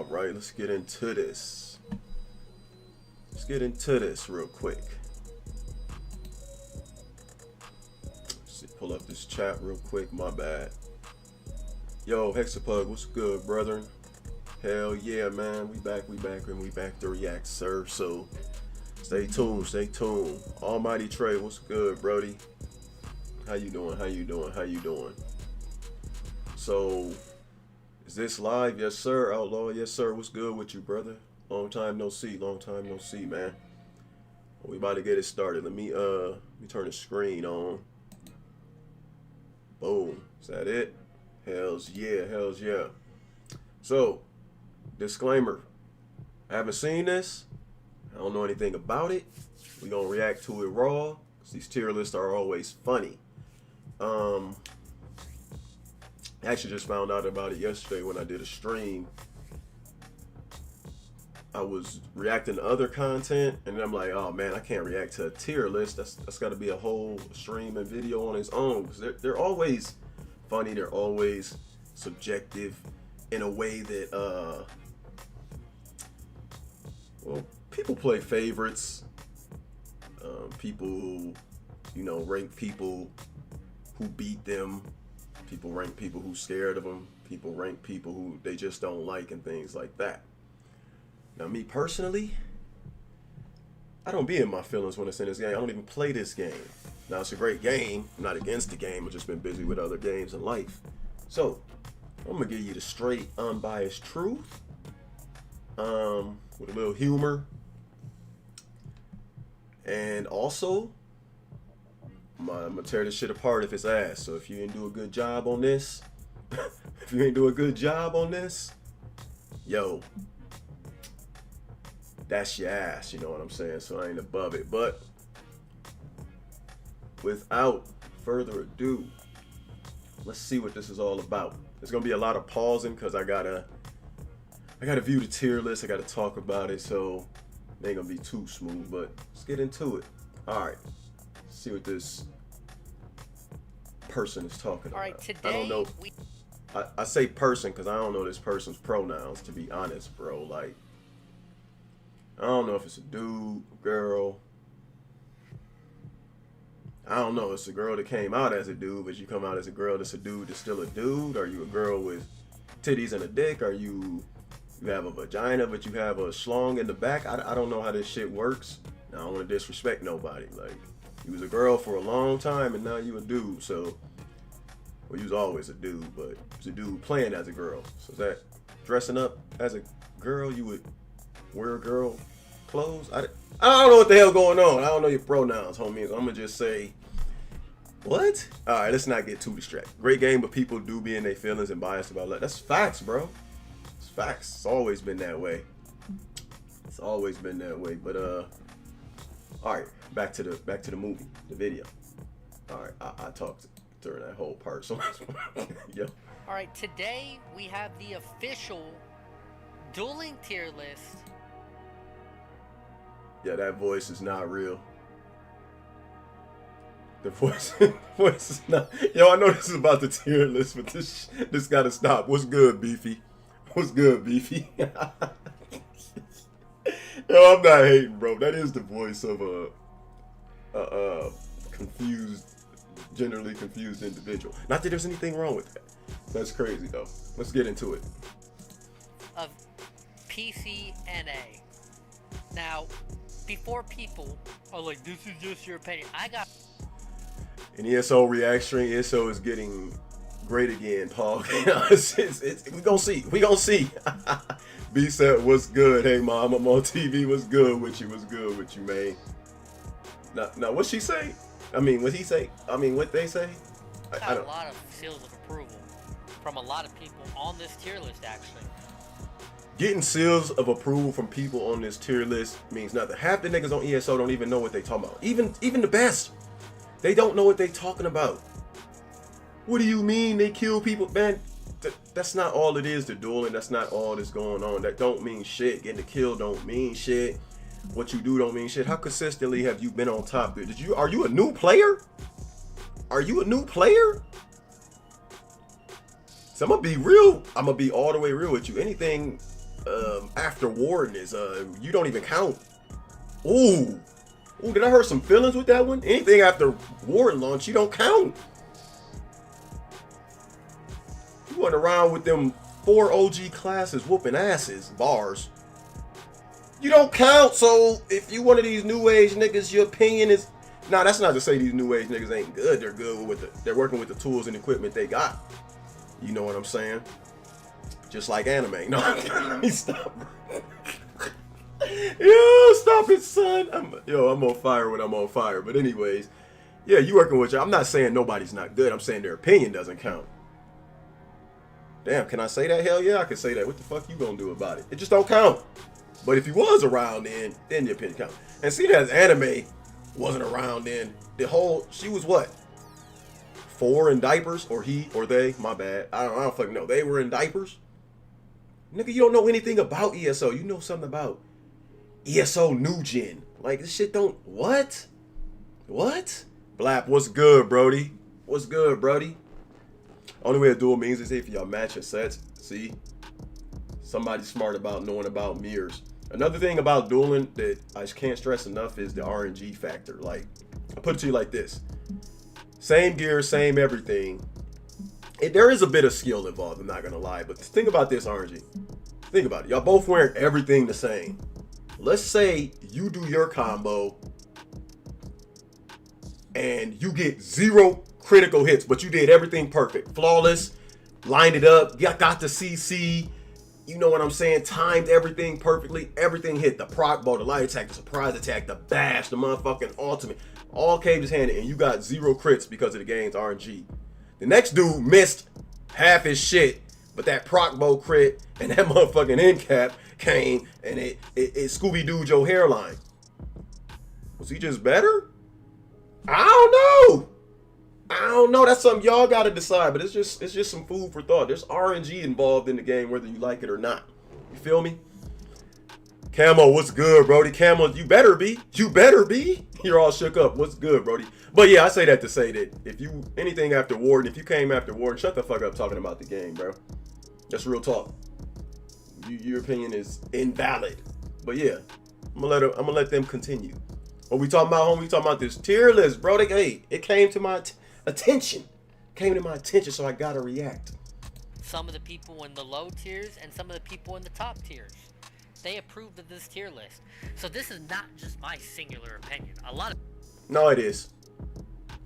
All right, let's get into this. Let's get into this real quick. Pull up this chat real quick. My bad. Yo, Hexapug, what's good, brother? Hell yeah, man. We back, and we back to react, sir. So stay tuned, stay tuned. Almighty Trey, what's good, Brody? How you doing? How you doing? How you doing? So, is this live? Yes, sir. Outlaw, yes, sir. What's good with you, brother? Long time no see. Long time no see, man. We about to get it started. Let me turn the screen on. Boom. Is that it? Hells yeah, hells yeah. So, disclaimer. I haven't seen this. I don't know anything about it. We're gonna react to it raw. These tier lists are always funny. I actually just found out about it yesterday when I did a stream. I was reacting to other content, and then I'm like, oh man, I can't react to a tier list. That's got to be a whole stream and video on its own, because they're always funny. They're always subjective in a way that well, people play favorites. People, you know, rank people who beat them. People rank people who scared of them. People rank people who they just don't like and things like that. Now, me personally, I don't be in my feelings when it's in this game. I don't even play this game. Now, it's a great game. I'm not against the game. I've just been busy with other games in life. So, I'm going to give you the straight, unbiased truth. With a little humor. And also, I'm going to tear this shit apart if it's ass. So, if you didn't do a good job on this, yo, that's your ass, you know what I'm saying? So I ain't above it. But without further ado, let's see what this is all about. There's gonna be a lot of pausing because I gotta view the tier list. I gotta talk about it, so it ain't gonna be too smooth. But let's get into it. All right, let's see what this person is talking about. All right, today I don't know. I say person because I don't know this person's pronouns, to be honest, bro. Like, I don't know if it's a dude, girl. I don't know. It's a girl that came out as a dude, but you come out as a girl that's a dude that's still a dude. Are you a girl with titties and a dick? Are you have a vagina, but you have a schlong in the back? I don't know how this shit works. I don't want to disrespect nobody. Like, you was a girl for a long time, and now you a dude. So, well, you was always a dude, but you was a dude playing as a girl. So is that dressing up as a girl? You would wear girl clothes? I don't know what the hell going on. I don't know your pronouns, homies. I'm gonna just say, what? All right, let's not get too distracted. Great game, but people do be in their feelings and biased about that. That's facts, bro. It's facts. It's always been that way. It's always been that way. But all right, back to the movie, the video. All right, I talked during that whole part. So, yo. All right, today we have the official dueling tier list. Yeah, that voice is not real. The voice is not. Yo, I know this is about the tier list, but this gotta stop. What's good, Beefy? What's good, Beefy? Yo, I'm not hating, bro. That is the voice of a confused, generally confused individual. Not that there's anything wrong with that. That's crazy, though. Let's get into it. Of PCNA. Now, before people are like, this is just your opinion, I got an ESO react stream. ESO is getting great again, Paul. We gonna see. We gonna see. B said, "What's good? Hey, mom, I'm on TV. What's good with you? What's good with you, man?" Now, what she say? I mean, what he say? I mean, what they say? I got a lot of seals of approval from a lot of people on this tier list, actually. Getting seals of approval from people on this tier list means nothing. Half the niggas on ESO don't even know what they talking about. Even the best, they don't know what they talking about. What do you mean they kill people? Man, that's not all it is to dueling. That's not all that's going on. That don't mean shit. Getting the kill don't mean shit. What you do don't mean shit. How consistently have you been on top there? Are you a new player? Are you a new player? So I'm gonna be real. I'm gonna be all the way real with you. Anything after Warden is you don't even count. Ooh, did I hurt some feelings with that one? Anything after Warden launch, you don't count. You went around with them 4 OG classes whooping asses, bars. You don't count. So if you one of these new age niggas, your opinion is nah. That's not to say these new age niggas ain't good. They're good with they're working with the tools and equipment they got. You know what I'm saying? Just like anime. No, let me stop. Yo, stop it, son. I'm on fire when I'm on fire. But anyways, yeah, you working with you. I'm not saying nobody's not good. I'm saying their opinion doesn't count. Damn, can I say that? Hell yeah, I can say that. What the fuck you gonna do about it? It just don't count. But if he was around then your opinion count. And see that anime wasn't around then. She was what? 4 in diapers, or he or they? My bad. I don't fucking know. They were in diapers. Nigga, you don't know anything about ESO. You know something about ESO new gen. Like this shit don't. What? Blap, what's good, Brody? What's good, Brody? Only way a duel means is if y'all match your sets. See? Somebody smart about knowing about mirrors. Another thing about dueling that I can't stress enough is the RNG factor. Like, I put it to you like this. Same gear, same everything. There is a bit of skill involved, I'm not gonna lie. But think about this RNG. Think about it. Y'all both wearing everything the same. Let's say you do your combo and you get 0 critical hits, but you did everything perfect. Flawless, lined it up, got the CC. You know what I'm saying? Timed everything perfectly. Everything hit. The proc bow, the light attack, the surprise attack, the bash, the motherfucking ultimate. All came just handed, and you got 0 crits because of the game's RNG. The next dude missed half his shit, but that proc bow crit and that motherfucking end cap came, and it Scooby-Dooed your hairline. Was he just better? I don't know. That's something y'all gotta decide, but it's just some food for thought. There's RNG involved in the game, whether you like it or not. You feel me? Camo, what's good, Brody? Camo, you better be. You're all shook up. What's good, Brody? But yeah, I say that to say that if you anything after Warden, if you came after Warden, shut the fuck up talking about the game, bro. That's real talk. Your opinion is invalid. But yeah, I'm gonna let them continue. What we talking about, homie? We talking about this tier list, bro. It came to my attention. So I gotta react. Some of the people in the low tiers and some of the people in the top tiers, they approved of this tier list. So this is not just my singular opinion. No, it is.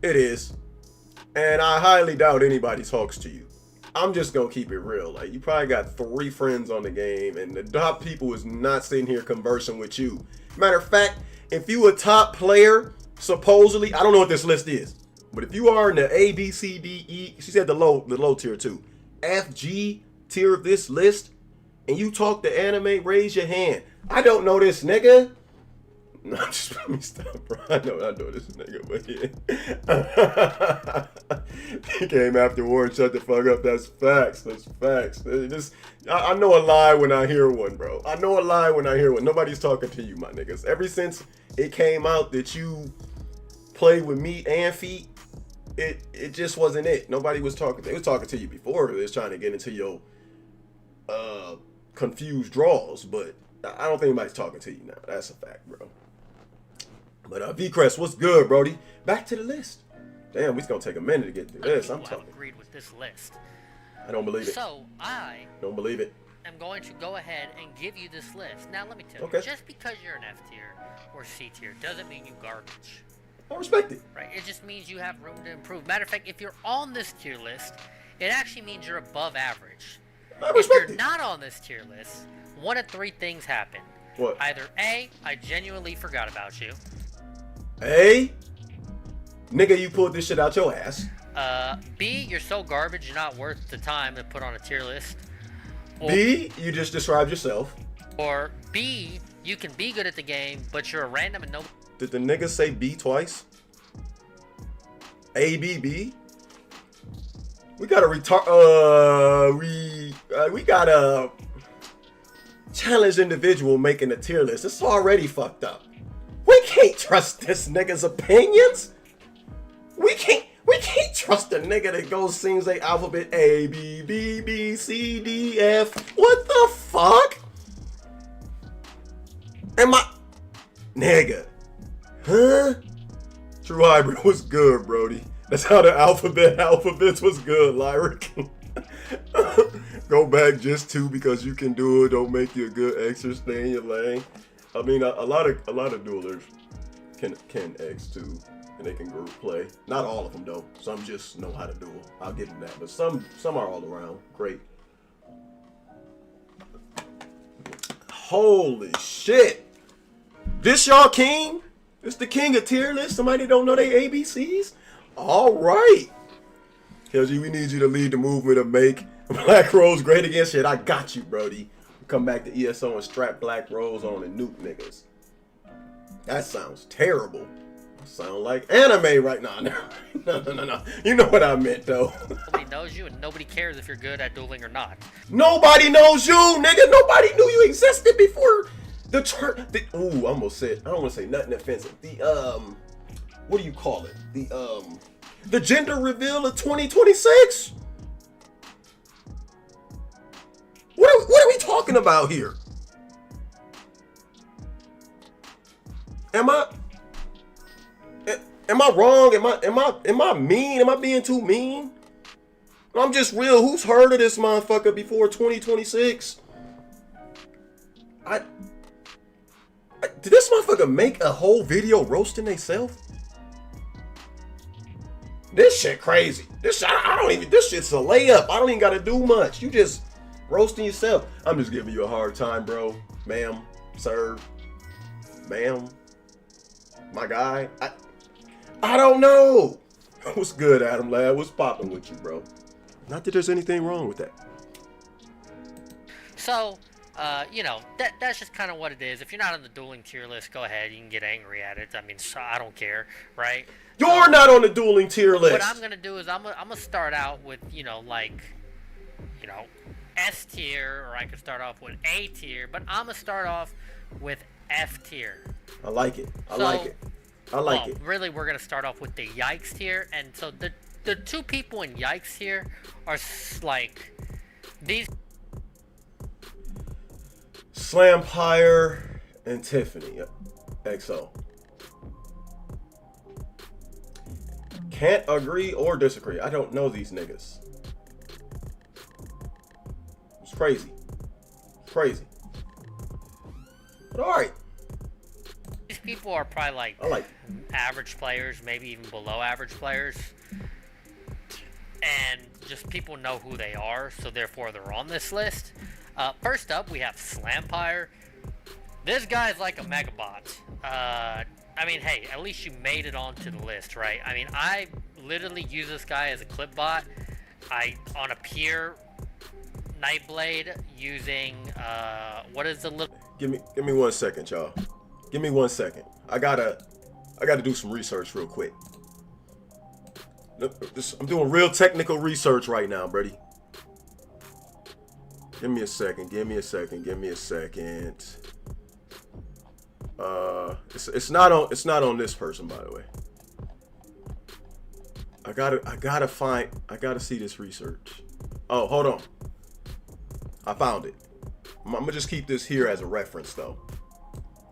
And I highly doubt anybody talks to you. I'm just gonna keep it real. Like, you probably got 3 friends on the game, and the top people is not sitting here conversing with you. Matter of fact, if you a top player, supposedly, I don't know what this list is, but if you are in the A, B, C, D, E, she said the low tier too, F, G tier of this list, and you talk to anime, raise your hand. I don't know this nigga. No, just let me stop, bro. I know this nigga, but yeah. He came after Warren, shut the fuck up. That's facts. I know a lie when I hear one, bro. Nobody's talking to you, my niggas. Ever since it came out that you played with meat and feet, it just wasn't it. Nobody was talking. They was talking to you before. They was trying to get into your confused draws, but I don't think anybody's talking to you now. That's a fact, bro. But V-Crest, what's good, Brody? Back to the list. Damn, we's gonna take a minute to get through this. I'm talking. Agreed with this list. I don't believe it. So I don't believe it. I'm going to go ahead and give you this list. Now let me tell you, just because you're an F tier or C tier doesn't mean you garbage. I respect it. Right? It just means you have room to improve. Matter of fact, if you're on this tier list, it actually means you're above average. If you're not on this tier list, one of 3 things happen. What? Either A, I genuinely forgot about you. A, nigga, you pulled this shit out your ass. B, you're so garbage you're not worth the time to put on a tier list. Or, B, you just described yourself. Or B, you can be good at the game, but you're a random and no. Did the nigga say B twice? A, B, B? We got we got a challenged individual making a tier list. It's already fucked up. We can't trust this nigga's opinions. We can't trust the nigga that goes sings the alphabet A, B, B, B, C, D, F. What the fuck? Nigga. Huh? True Hybrid was good, Brody. That's how the alphabets was good, Lyric. Go back just two because you can do it. Don't make you a good Xer, stay in your lane. I mean, a lot of duelers can X2 and they can group play. Not all of them though. Some just know how to duel. I'll give them that. But some are all around great. Holy shit! This y'all king? This the king of tier list? Somebody don't know they ABCs? All right. KLG, we need you to lead the movement of make Black Rose great again. Shit, I got you, Brody. Come back to ESO and strap Black Rose on and nuke niggas. That sounds terrible. Sound like anime right now. No. You know what I meant, though. Nobody knows you, and nobody cares if you're good at dueling or not. Nobody knows you, nigga. Nobody knew you existed before the turn. Ooh, I almost said. I don't want to say nothing offensive. What do you call it? The gender reveal of 2026. What are we talking about here? Am I wrong? Am I mean? Am I being too mean? I'm just real. Who's heard of this motherfucker before 2026? Did this motherfucker make a whole video roasting theyself? This shit crazy. This shit's a layup. I don't even gotta do much. You just roasting yourself. I'm just giving you a hard time, bro. Ma'am, sir, ma'am, my guy. I don't know. What's good, Adam Lad? What's popping with you, bro? Not that there's anything wrong with that. So, you know, that's just kind of what it is. If you're not on the dueling tier list, go ahead. You can get angry at it. I mean, so I don't care, right? You're not on the dueling tier list. What I'm gonna do is I'm gonna start out with, you know, like, you know, S tier, or I could start off with A tier, but I'm gonna start off with F tier. I like it. I like it. Really, we're gonna start off with the Yikes tier, and so the two people in Yikes tier are like these. Slampire and Tiffany. XO. Can't agree or disagree. I don't know these niggas. It's crazy. It's crazy. But alright. These people are probably like average players, maybe even below average players. And just people know who they are, so therefore they're on this list. First up, we have Slampire. This guy is like a megabot. I mean, hey, at least you made it onto the list, right? I mean, I literally use this guy as a clip bot. On a peer Nightblade using, what is the little... Give me 1 second, y'all. Give me 1 second. I gotta do some research real quick. I'm doing real technical research right now, Brady. Give me a second. It's not on this person, by the way. I gotta see this research. Oh, hold on. I found it. I'm gonna just keep this here as a reference though.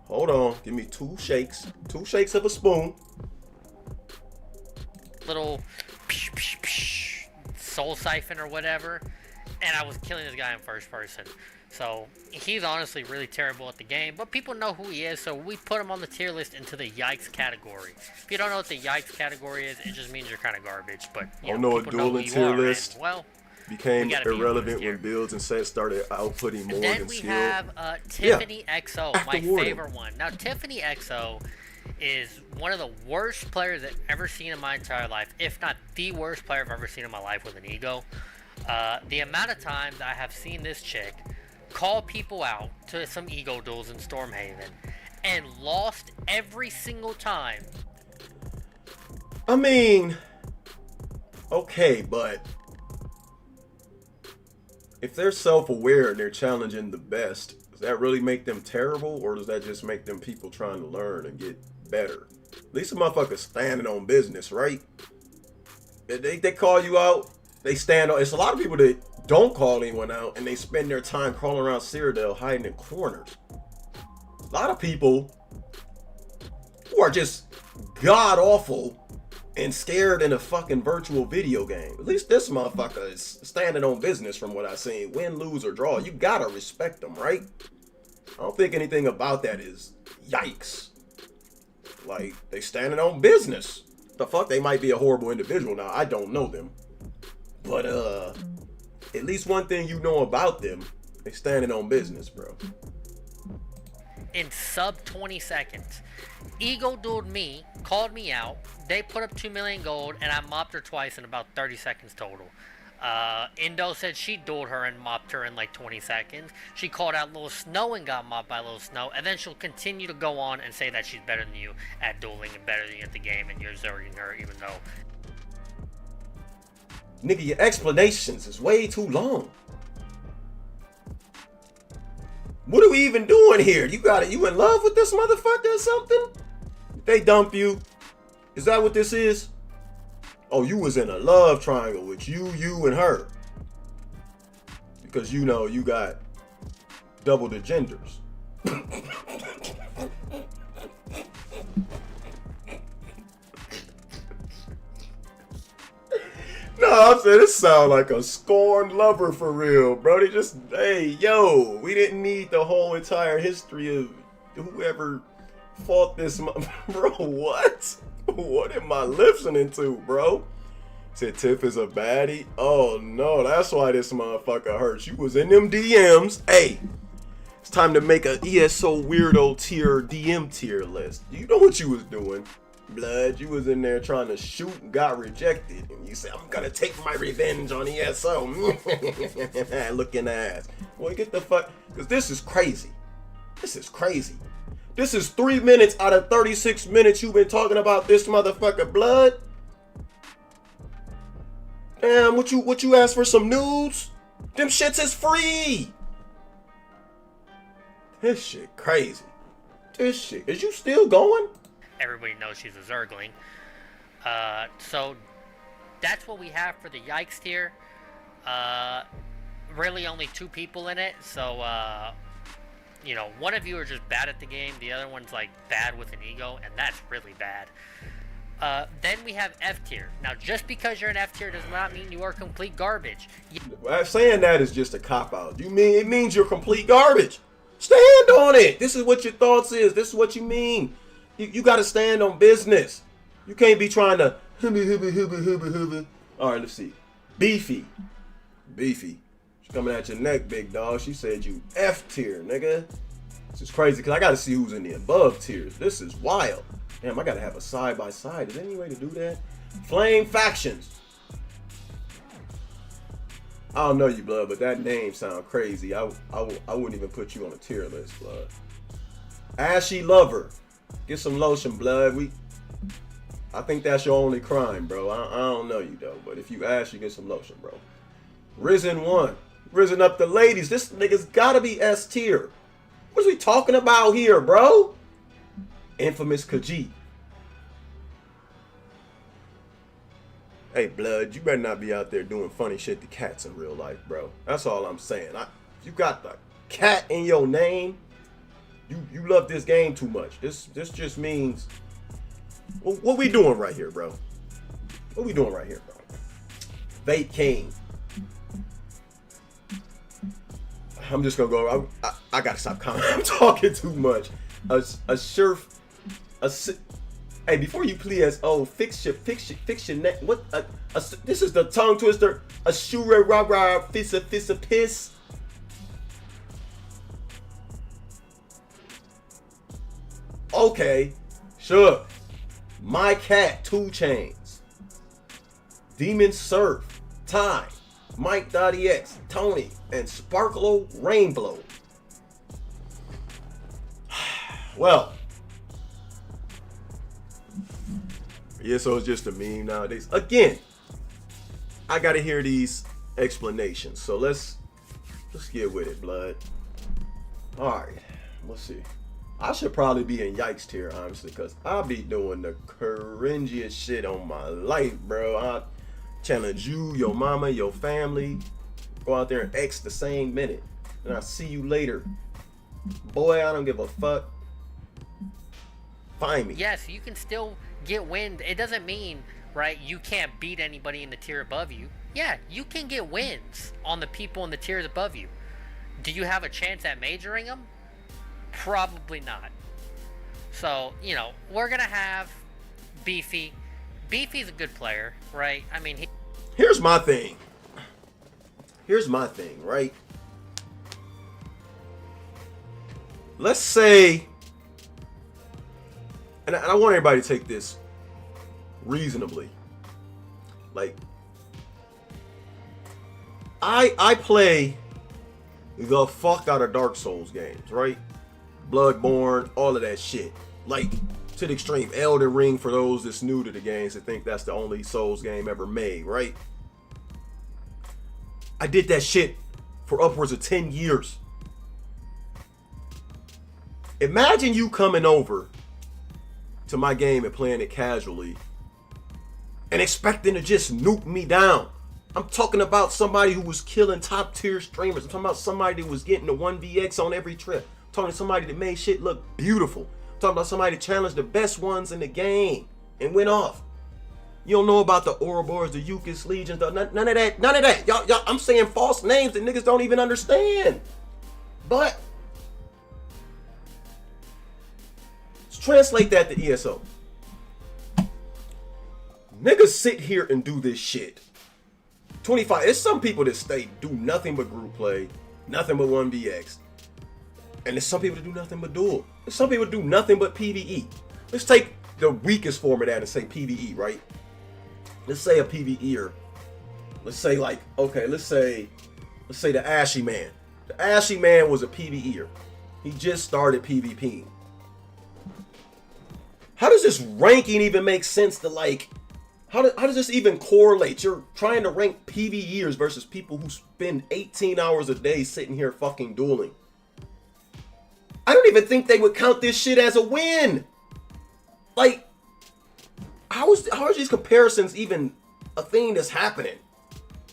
Hold on. Give me 2 shakes. 2 shakes of a spoon. Little soul siphon or whatever. And I was killing this guy in first person. So he's honestly really terrible at the game, but people know who he is, so we put him on the tier list into the Yikes category. If you don't know what the Yikes category is, it just means you're kind of garbage. But you know, a dueling tier list. And, well, became irrelevant when builds and sets started outputting more than skill. Then we have Tiffany XO, my favorite one. Now Tiffany XO is one of the worst players I've ever seen in my entire life, if not the worst player I've ever seen in my life with an ego. The amount of times I have seen this chick call people out to some ego duels in Stormhaven and lost every single time. I mean, okay, but if they're self-aware and they're challenging the best, does that really make them terrible, or does that just make them people trying to learn and get better? At least a motherfucker's standing on business, right? They call you out. They stand on. It's a lot of people that don't call anyone out and they spend their time crawling around Cyrodiil hiding in corners. A lot of people who are just god awful and scared in a fucking virtual video game. At least this motherfucker is standing on business from what I've seen. Win, lose, or draw. You gotta respect them, right? I don't think anything about that is yikes. Like, they standing on business. The fuck, they might be a horrible individual now. I don't know them. But, at least one thing you know about them, they standing on business, bro. In sub 20 seconds. Ego dueled me, called me out. They put up 2 million gold, and I mopped her twice in about 30 seconds total. Indo said she dueled her and mopped her in like 20 seconds. She called out Lil Snow and got mopped by Lil Snow, and then she'll continue to go on and say that she's better than you at dueling and better than you at the game, and you're zerging her even though... Nigga, your explanations is way too long. What are we even doing here? You got it? You in love with this motherfucker or something? They dump you. Is that what this is? Oh, you was in a love triangle with you, and her. Because you know you got double the genders. No, I'm saying this sound like a scorned lover for real, bro. They just, hey, yo, we didn't need the whole entire history of whoever fought this, bro. What? What am I listening to, bro? Said Tiff is a baddie. Oh no, that's why this motherfucker hurts. You was in them DMs. Hey, it's time to make an ESO weirdo tier DM tier list. You know what you was doing. Blood, you was in there trying to shoot and got rejected. And you said, I'm gonna take my revenge on ESO. Looking ass. Boy, get the fuck. Because this is crazy. This is crazy. This is 3 minutes out of 36 minutes you've been talking about this motherfucker, Blood. Damn, what you asked for some nudes? Them shits is free. This shit crazy. This shit. Is you still going? Everybody knows she's a Zergling. So that's what we have for the Yikes tier. Really only 2 people in it. So, you know, one of you are just bad at the game. The other one's like bad with an ego. And that's really bad. Then we have F tier. Now, just because you're an F tier does not mean you are complete garbage. Saying that is just a cop-out. It means you're complete garbage. Stand on it. This is what your thoughts is. This is what you mean. You got to stand on business. You can't be trying to... All right, let's see. Beefy. She's coming at your neck, big dog. She said you F tier, nigga. This is crazy because I got to see who's in the above tiers. This is wild. Damn, I got to have a side-by-side. Is there any way to do that? Flame Factions. I don't know you, Blood, but that name sound crazy. I wouldn't even put you on a tier list, Blood. Ashy Lover. Get some lotion, Blood. I think that's your only crime, bro. I don't know you, though. But if you ask, you get some lotion, bro. Risen 1. Risen up the ladies. This nigga's gotta be S tier. What is we talking about here, bro? Infamous Khajiit. Hey, Blood, you better not be out there doing funny shit to cats in real life, bro. That's all I'm saying. If you got the cat in your name, you love this game too much. This just means... What we doing right here, bro? What we doing right here, bro? Vape King. I'm just gonna go... I gotta stop commenting. I'm talking too much. Hey, before you please, fix your neck. What? This is the tongue twister. A shure rah fissa piss. Okay, sure. My Cat, 2 Chains. Demon Surf, Ty, Mike.ex, Tony, and Sparklo Rainbow. Well, ESO is just a meme nowadays. Again, I gotta hear these explanations. So let's get with it, Blood. Alright, let's see. I should probably be in Yikes tier, honestly, because I be doing the cringiest shit on my life, bro. I challenge you, your mama, your family. Go out there and X the same minute. And I'll see you later. Boy, I don't give a fuck. Find me. Yes, you can still get wins. It doesn't mean, right, you can't beat anybody in the tier above you. Yeah, you can get wins on the people in the tiers above you. Do you have a chance at majoring them? Probably not. So, you know, we're going to have Beefy. Beefy's a good player, right? I mean, Here's my thing. Right? Let's say, and I want everybody to take this reasonably. Like, I play the fuck out of Dark Souls games, right? Bloodborne, all of that shit. Like, to the extreme. Elden Ring, for those that's new to the games that think that's the only Souls game ever made, right? I did that shit for upwards of 10 years. Imagine you coming over to my game and playing it casually and expecting to just nuke me down. I'm talking about somebody who was killing top tier streamers. I'm talking about somebody that was getting the 1vx on every trip. I'm talking to somebody that made shit look beautiful. I'm talking about somebody that challenged the best ones in the game and went off. You don't know about the Ouroboros, the Yukis Legions, none of that. Y'all, I'm saying false names that niggas don't even understand. But let's translate that to ESO. Niggas sit here and do this shit. 25. There's some people that do nothing but group play, nothing but 1vx. And there's some people that do nothing but duel. There's some people that do nothing but PvE. Let's take the weakest form of that and say PvE, right? Let's say a PvEer. Let's say like, okay, let's say the Ashy Man. The Ashy Man was a PvEer. He just started PvPing. How does this ranking even make sense to like, how does this even correlate? You're trying to rank PvEers versus people who spend 18 hours a day sitting here fucking dueling. I don't even think they would count this shit as a win. Like, how are these comparisons even a thing that's happening?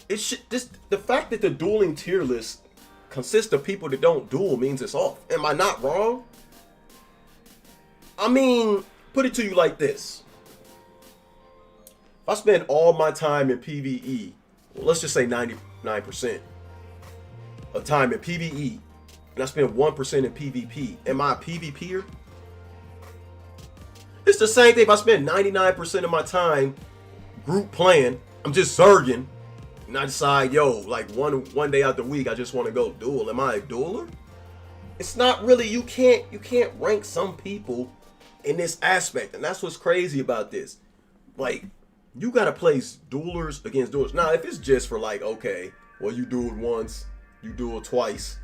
The fact that the dueling tier list consists of people that don't duel means it's off. Am I not wrong? I mean, put it to you like this. If I spend all my time in PvE, well, let's just say 99% of time in PvE, and I spend 1% in PvP, am I a PvPer? It's the same thing if I spend 99% of my time group playing, I'm just zerging, and I decide, yo, like one day out the week, I just want to go duel. Am I a dueler? It's not really, you can't rank some people in this aspect, and that's what's crazy about this. Like, you gotta place duelers against duelers. Now, if it's just for like, okay, well, you dueled once, you dueled twice,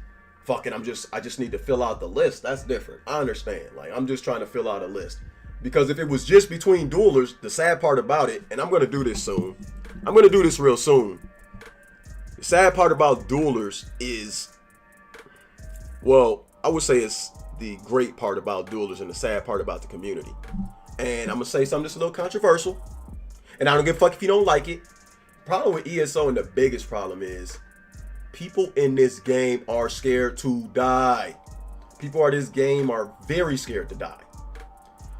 fucking, I just need to fill out the list. That's different. I understand. Like, I'm just trying to fill out a list. Because if it was just between duelers, the sad part about it, and I'm gonna do this soon. I'm gonna do this real soon. The sad part about duelers is, well, I would say it's the great part about duelers and the sad part about the community. And I'm gonna say something that's a little controversial. And I don't give a fuck if you don't like it. Problem with ESO, and the biggest problem is, people in this game are scared to die. People in this game are very scared to die.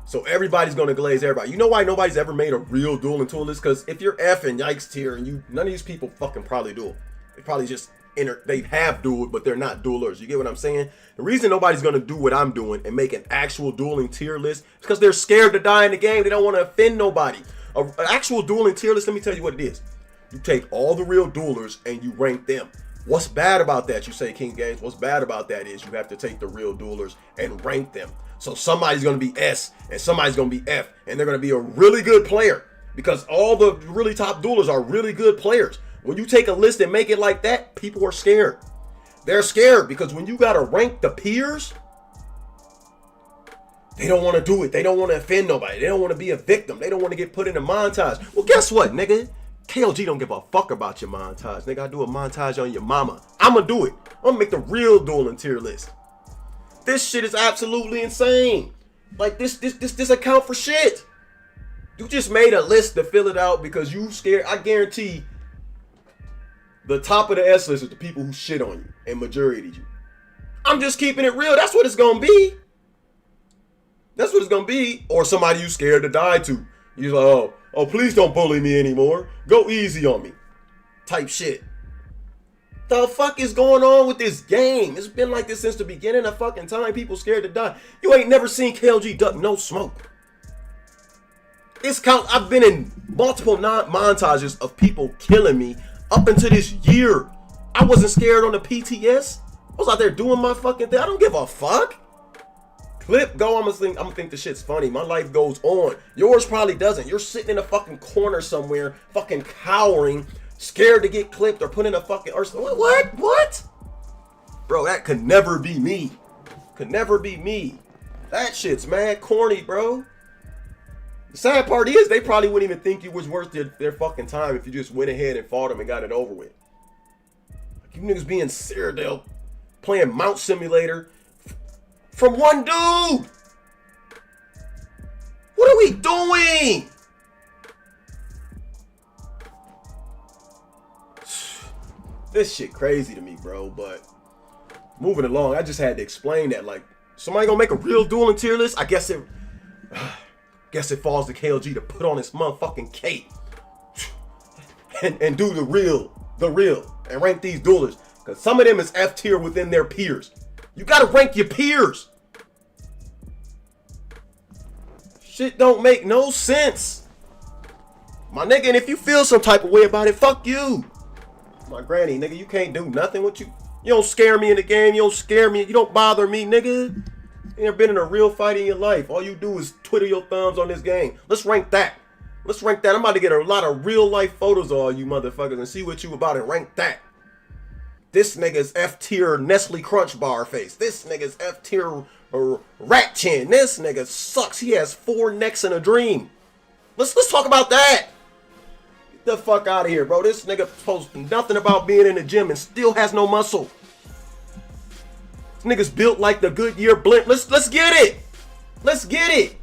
So everybody's gonna glaze everybody. You know why nobody's ever made a real dueling tool list? Because if you're F and Yikes tier, and none of these people fucking probably duel. They probably just they have dueled, but they're not duelers. You get what I'm saying? The reason nobody's gonna do what I'm doing and make an actual dueling tier list is because they're scared to die in the game. They don't want to offend nobody. An actual dueling tier list, let me tell you what it is. You take all the real duelers and you rank them. What's bad about that? You say, King Games, what's bad about that is you have to take the real duelers and rank them. So somebody's going to be S and somebody's going to be F, and they're going to be a really good player because all the really top duelers are really good players. When you take a list and make it like that, people are scared. They're scared because when you got to rank the peers, they don't want to do it. They don't want to offend nobody. They don't want to be a victim. They don't want to get put in a montage. Well, guess what, nigga? KLG don't give a fuck about your montage. Nigga, I do a montage on your mama. I'm going to do it. I'm going to make the real dueling tier list. This shit is absolutely insane. Like, this account for shit. You just made a list to fill it out because you scared. I guarantee the top of the S list is the people who shit on you and majority you. I'm just keeping it real. That's what it's going to be. That's what it's gonna be. Or somebody you scared to die to. You're like, oh, please don't bully me anymore. Go easy on me. Type shit. The fuck is going on with this game? It's been like this since the beginning of fucking time. People scared to die. You ain't never seen KLG duck no smoke. I've been in multiple montages of people killing me up until this year. I wasn't scared on the PTS. I was out there doing my fucking thing. I don't give a fuck. Clip, go. I'm gonna think the shit's funny. My life goes on. Yours probably doesn't. You're sitting in a fucking corner somewhere, fucking cowering, scared to get clipped or put in a fucking what? Bro, that could never be me. Could never be me. That shit's mad corny, bro. The sad part is they probably wouldn't even think you was worth their fucking time if you just went ahead and fought them and got it over with. Like you niggas being Cyrodiil, playing Mount Simulator from one dude. What are we doing? This shit crazy to me, bro. But moving along, I just had to explain that. Like, somebody gonna make a real dueling tier list? I guess it falls to KLG to put on his motherfucking cape and do the real, and rank these duelers. Cause some of them is F tier within their peers. You gotta rank your peers. Shit don't make no sense. My nigga, and if you feel some type of way about it, fuck you. My granny, nigga, you can't do nothing with you. You don't scare me in the game. You don't scare me. You don't bother me, nigga. You never been in a real fight in your life. All you do is twiddle your thumbs on this game. Let's rank that. Let's rank that. I'm about to get a lot of real life photos of all you motherfuckers and see what you about and rank that. This nigga's F tier Nestle Crunch bar face. This nigga's F tier rat chin. This nigga sucks. He has 4 necks in a dream. Let's talk about that. Get the fuck out of here, bro. This nigga posts nothing about being in the gym and still has no muscle. This nigga's built like the Goodyear blimp. Let's get it. Let's get it.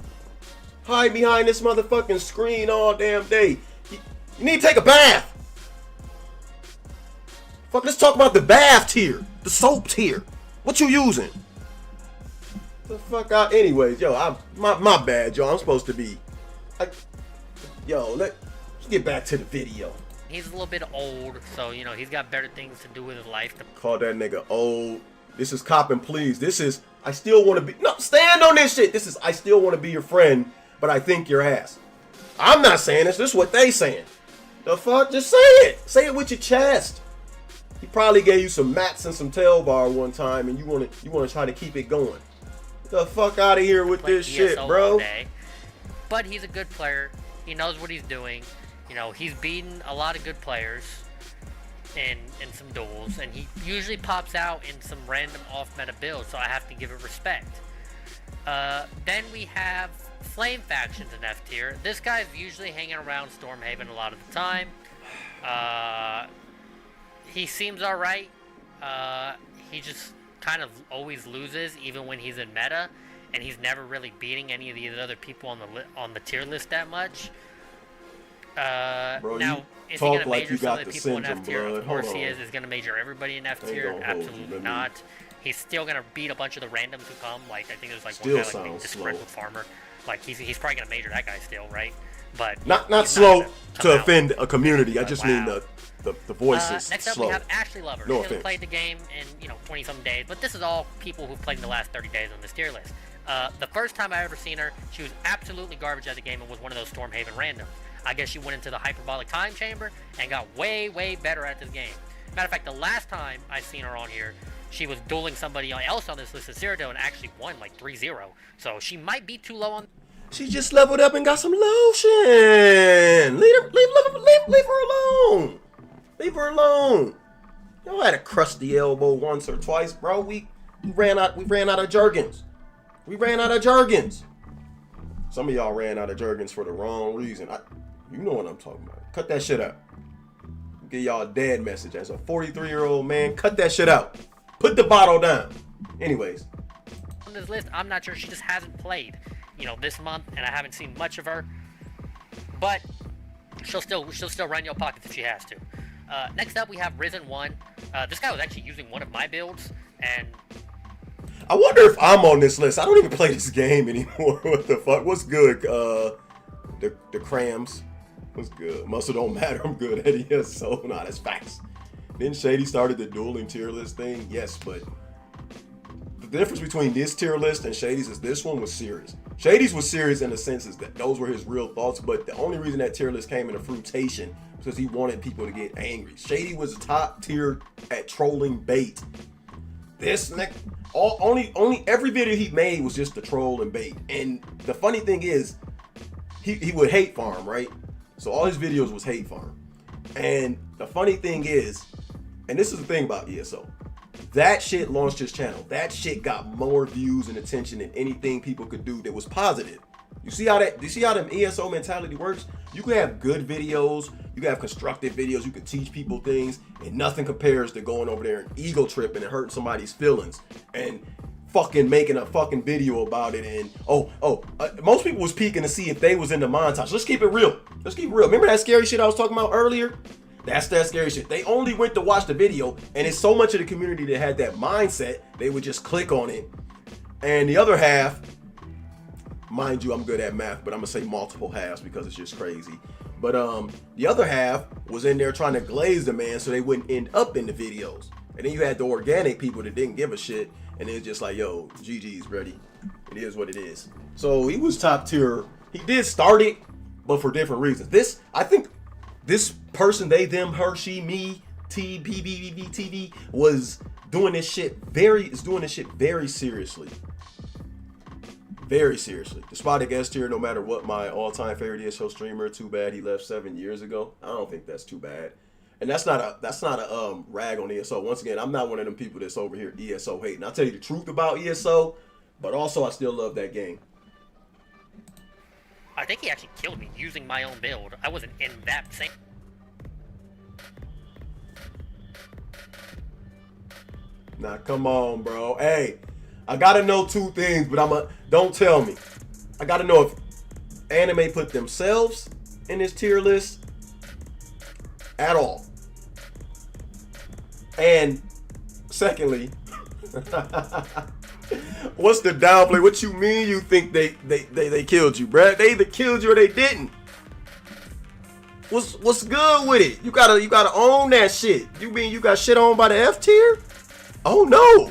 Hide behind this motherfucking screen all damn day. You need to take a bath. Fuck, let's talk about the bath tier. The soap tier. What you using? The fuck out. Anyways, yo, my bad, yo. I'm supposed to be. Let's get back to the video. He's a little bit old, so you know he's got better things to do with his life. Call that nigga old. This is cop and please. This is I still want to be. No, stand on this shit. This is I still want to be your friend, but I think your ass. I'm not saying this. This is what they saying. The fuck? Just say it. Say it with your chest. He probably gave you some mats and some tail bar one time, and you want to try to keep it going. Get the fuck out of here with this shit, bro. But he's a good player. He knows what he's doing. You know, he's beaten a lot of good players in some duels, and he usually pops out in some random off-meta builds, so I have to give it respect. Then we have Flame Factions in F tier. This guy's usually hanging around Stormhaven a lot of the time. He seems alright. He just kind of always loses, even when he's in meta, and he's never really beating any of these other people on the tier list that much. Bro, now, is he gonna major some of the people in F tier? Of course he is. Is gonna major everybody in F tier? Absolutely not. He's still gonna beat a bunch of the randoms who come. Like I think there's like one guy like Discreet with Farmer. Like he's probably gonna major that guy still, right? But not slow to offend a community. I just mean the voice is next up slow. We have Ashley Lover. No she hasn't played the game in 20-some days, but this is all people who've played in the last 30 days on this tier list. The first time I ever seen her, she was absolutely garbage at the game and was one of those Stormhaven randoms. I guess she went into the hyperbolic time chamber and got way better at this game. Matter of fact, the last time I seen her on here, she was dueling somebody else on this list of Cyrodiil and actually won like 3-0. So she might be too low on. She just leveled up and got some lotion. Leave her alone. Leave her alone. Y'all had a crusty elbow once or twice, bro. We ran out of Jergens. We ran out of Jergens. Some of y'all ran out of Jergens for the wrong reason. You know what I'm talking about. Cut that shit out. Give y'all a dad message. As a 43-year-old man, cut that shit out. Put the bottle down. Anyways. On this list, I'm not sure. She just hasn't played, this month, and I haven't seen much of her. But she'll still run your pockets if she has to. Next up, we have Risen 1. This guy was actually using one of my builds, and I wonder if I'm on this list. I don't even play this game anymore. What the fuck? What's good? The crams. What's good? Muscle don't matter. I'm good at ESO. Nah, that's facts. Then Shady started the dueling tier list thing. Yes, but the difference between this tier list and Shady's is this one was serious. Shady's was serious in the sense is that those were his real thoughts, but the only reason that tier list came in a fruitation was because he wanted people to get angry. Shady was top tier at trolling bait. This only every video he made was just the troll and bait. And the funny thing is, he would hate farm, right? So all his videos was hate farm. And the funny thing is, and this is the thing about ESO, that shit launched his channel. That shit got more views and attention than anything people could do that was positive. You see how the ESO mentality works? You can have good videos, you can have constructive videos, you can teach people things, and nothing compares to going over there and ego tripping and hurting somebody's feelings and fucking making a fucking video about it. And most people was peeking to see if they was in the montage. Let's keep it real. Let's keep it real. Remember that scary shit I was talking about earlier? That's that scary shit. They only went to watch the video, and it's so much of the community that had that mindset, they would just click on it. And the other half, mind you, I'm good at math, but I'm gonna say multiple halves because it's just crazy. But the other half was in there trying to glaze the man so they wouldn't end up in the videos. And then you had the organic people that didn't give a shit, and it's just like, yo, GG's ready. It is what it is. So he was top tier. He did start it, but for different reasons. I think this person, they, them, her, she, me, T, B, B, B, B, T, V, was doing this shit very seriously. Very seriously. Despotic S tier, no matter what, my all-time favorite ESO streamer. Too bad he left 7 years ago. I don't think that's too bad. And that's not a rag on ESO. Once again, I'm not one of them people that's over here ESO hating. I'll tell you the truth about ESO, but also I still love that game. I think he actually killed me using my own build. I wasn't in that same. Nah, come on, bro. Hey, I gotta know two things, but don't tell me. I gotta know if anime put themselves in this tier list at all. And secondly, what's the downplay? What you mean you think they killed you, bruh? They either killed you or they didn't. What's good with it? You gotta own that shit. You mean you got shit on by the F tier? Oh no.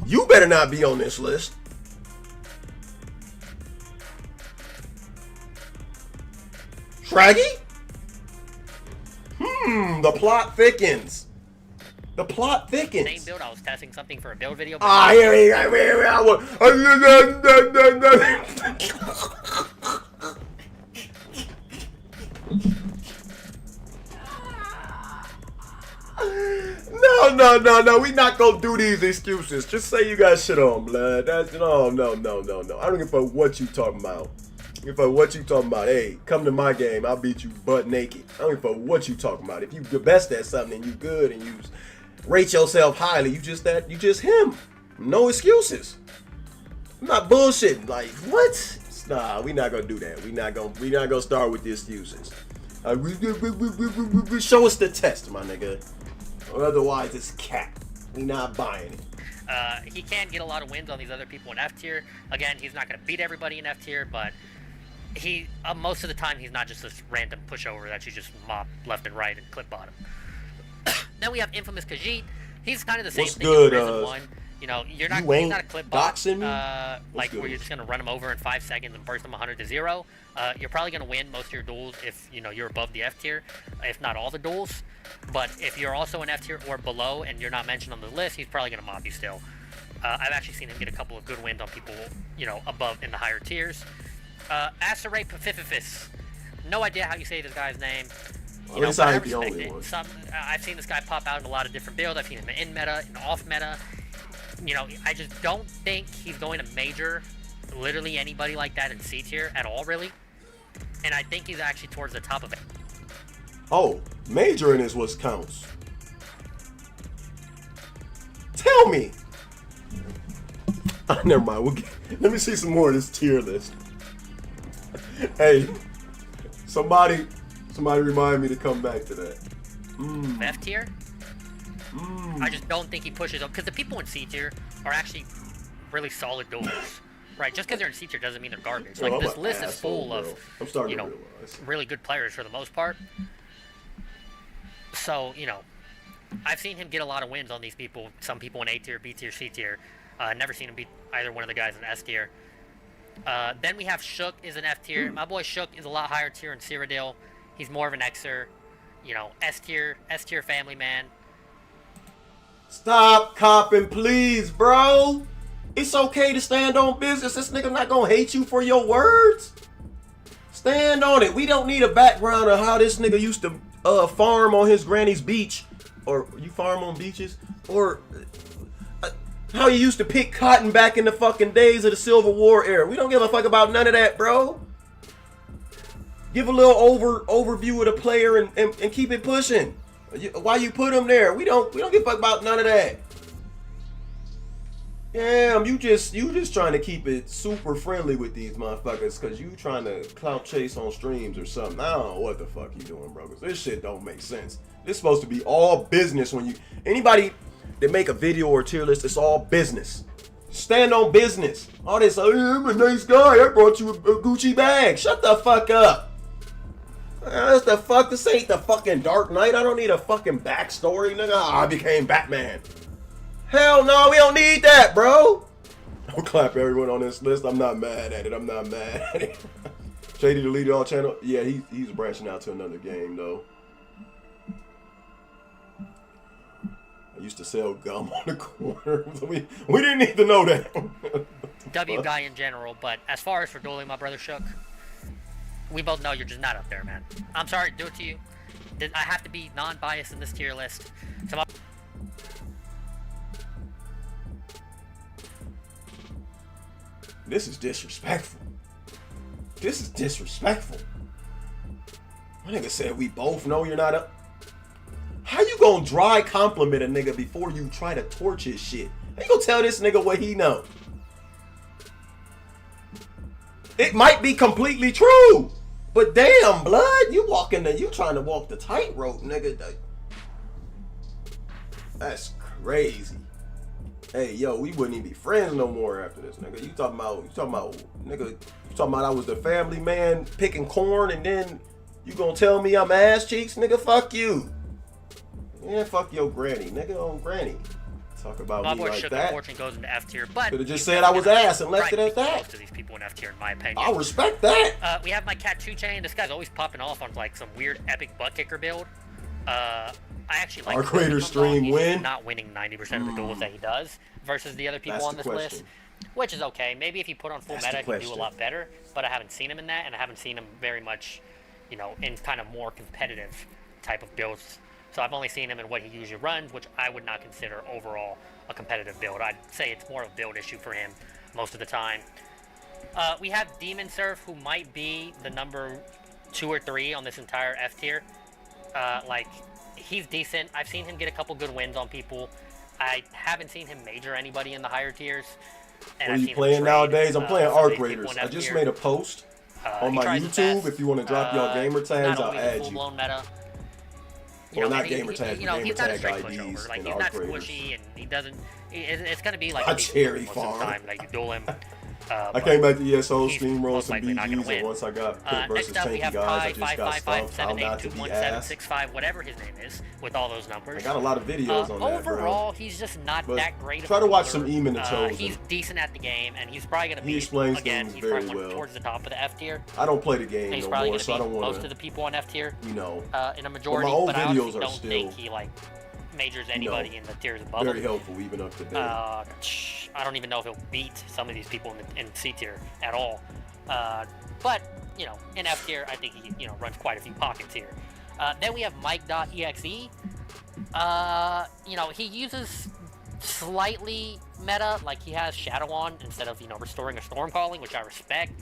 You better not be on this list. Fraggy? The plot thickens. The plot thickens. Same build. I was testing something for a build video. Here we go. No. We not gonna do these excuses. Just say you got shit on, blood. That's no. I don't give a fuck what you talking about. If what you talking about, hey, come to my game, I'll beat you butt naked. I don't give a fuck what you talking about. If you the best at something and you good and you rate yourself highly, you just him. No excuses. I'm not bullshitting. Like what? Nah, we not gonna do that. We not gonna start with the excuses. Show us the test, my nigga. Or otherwise, it's cap. We not buying it. He can get a lot of wins on these other people in F tier. Again, he's not gonna beat everybody in F tier, but he most of the time he's not just this random pushover that you just mop left and right and clip bottom. Then we have Infamous Khajiit. He's kind of the same What's thing good, as Prison 1. You know, he's not a clip bot, like where you're just gonna run him over in 5 seconds and burst him 100 to 0. You're probably gonna win most of your duels if you're above the F tier, if not all the duels. But if you're also in F tier or below and you're not mentioned on the list, he's probably gonna mob you still. I've actually seen him get a couple of good wins on people, above in the higher tiers. Acerate Pafififis. No idea how you say this guy's name. But I respect it. I've seen this guy pop out in a lot of different builds. I've seen him in meta, in off meta. I just don't think he's going to major literally anybody like that in C tier at all, really. And I think he's actually towards the top of it. Oh, majoring is what counts. Tell me. Never mind. Let me see some more of this tier list. Hey, somebody remind me to come back to that. F tier? I just don't think he pushes up because the people in C tier are actually really solid duelers. Right, just because they're in C tier doesn't mean they're garbage. Bro, Like, I'm this an list is asshole, full bro. of, I'm starting you to know, realize. really good players for the most part. So, you know, I've seen him get a lot of wins on these people. Some people in A tier, B tier, C tier. Never seen him beat either one of the guys in S tier. Then we have Shook is an F tier. My boy Shook is a lot higher tier in Cyrodiil. He's more of an Xer. You know, S tier family man. Stop copping, please, bro. It's okay to stand on business. This nigga not gonna hate you for your words. Stand on it. We don't need a background of how this nigga used to farm on his granny's beach. Or you farm on beaches? Or how you used to pick cotton back in the fucking days of the Civil War era. We don't give a fuck about none of that, bro. Give a little overview of the player and keep it pushing. Why you put him there? We don't give a fuck about none of that. Damn, you just trying to keep it super friendly with these motherfuckers because you trying to clout chase on streams or something. I don't know what the fuck you doing, bro, because this shit don't make sense. This supposed to be all business. When anybody that make a video or tier list, it's all business. Stand on business. All this, oh, I'm a nice guy, I brought you a Gucci bag. Shut the fuck up. That's the fuck, this ain't the fucking Dark Knight. I don't need a fucking backstory, nigga. I became Batman. Hell no, we don't need that, bro. Don't clap everyone on this list. I'm not mad at it. I'm not mad at it. Shady deleted all channel. Yeah, he's branching out to another game though. I used to sell gum on the corner. We didn't need to know that. W guy in general, but as far as for dueling my brother Shook, we both know you're just not up there, man. I'm sorry to do it to you. I have to be non-biased in this tier list. So this is disrespectful. This is disrespectful. My nigga said we both know you're not up. How you gonna dry compliment a nigga before you try to torch his shit? How you gonna tell this nigga what he know? It might be completely true, but damn, blood, you trying to walk the tightrope, nigga. That's crazy. Hey, yo, we wouldn't even be friends no more after this, nigga. You talking about, nigga, you talking about I was the family man picking corn and then you gonna tell me I'm ass cheeks, nigga? Fuck you. Yeah, fuck your granny, nigga, on granny. Talk about my me boy like Shook that. unfortunately goes into F tier, but Could have just said I was ass and left it at that. Most of these people in F tier, in my opinion. I respect that. We have my cat 2 Chain. This guy's always popping off on like some weird epic butt kicker build. I actually like our creator stream win. Not winning 90% of the duels that he does versus the other people on this list, which is okay. Maybe if he put on full meta, he'd do a lot better. But I haven't seen him in that, and I haven't seen him very much, you know, in kind of more competitive type of builds. So I've only seen him in what he usually runs, which I would not consider overall a competitive build. I'd say it's more of a build issue for him most of the time. We have Demon Surf, who might be the number 2 or 3 on this entire F tier. Like, he's decent. I've seen him get a couple good wins on people. I haven't seen him major anybody in the higher tiers. And what are you playing nowadays? I'm playing Arc Raiders. I just made a post on my YouTube. If you want to drop your gamer tags, I'll add you. Meta. Well, not gamer tags, you know, gamer he's not a tag straight IDs pushover. Like, and he's Arc not Raiders. squishy, and he doesn't. It's gonna be like A cherry most of the farm. time that you duel him. I came back to ESO, he's steamroll most some likely not gonna BGs, win. and once I got put versus Next up, we tanky have guys, I Pi just got stumped. How not to be ass. 557821765, whatever his name is, with all those numbers. I got a lot of videos on that, bro. Overall, he's just not But that great. try of to a watch dueler. some Eamon the Chosen. He's decent at the game, and he's probably gonna be explains again. things He's very probably well. towards the top of the F tier. I don't play the game And he's no probably more, gonna so I beat don't want most of the people on F tier. you know, In a majority, old but I videos honestly are don't still, think he like majors anybody in the tiers above very him. helpful even up to date. I don't even know if he'll beat some of these people in C tier at all. But you know, in F tier, I think he runs quite a few pockets here. Then we have Mike.exe. You know, he uses slightly meta, like he has Shadow on instead of restoring or storm calling, which I respect.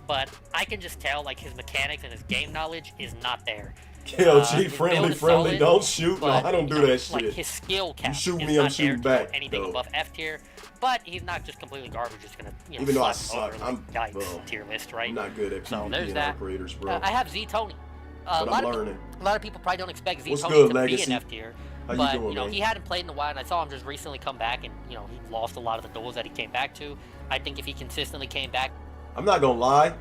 But I can just tell like his mechanics and his game knowledge is not there. KLG, His friendly, build is solid, don't shoot. No, but, I don't do that shit. Like his skill cap You shoot is me, I'm not there shooting to go back, anything though. above F tier. But he's not just completely garbage. Just gonna Even though I slap him suck, over the I'm yikes tier list, right? I'm not good at So PvP there's and that. operators, bro. I have Z Tony. But I'm learning. A lot of people probably don't expect Z What's Tony good, to Legacy? be in F tier. How you But doing, you know, man? he hadn't played in a while, and I saw him just recently come back, and you know, he lost a lot of the duels that he came back to. I think if he consistently came back, I'm not gonna lie.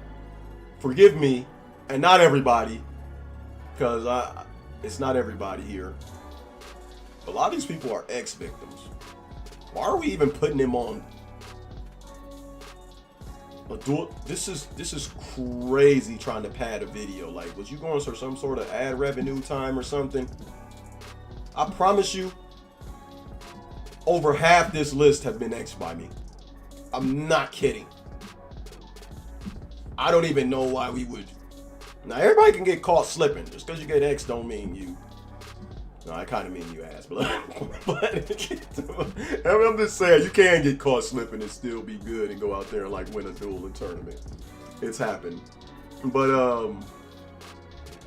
Forgive me, and not everybody, because it's not everybody here. A lot of these people are ex-victims. Why are we even putting him on a duel? This is crazy trying to pad a video. Like, was you going for some sort of ad revenue time or something? I promise you, over half this list have been X'd by me. I'm not kidding. I don't even know why we would. Now, everybody can get caught slipping. Just because you get X don't mean you. No, I kind of mean you ass, but I'm just saying, you can get caught slipping and still be good and go out there and like win a duel and tournament. It's happened. But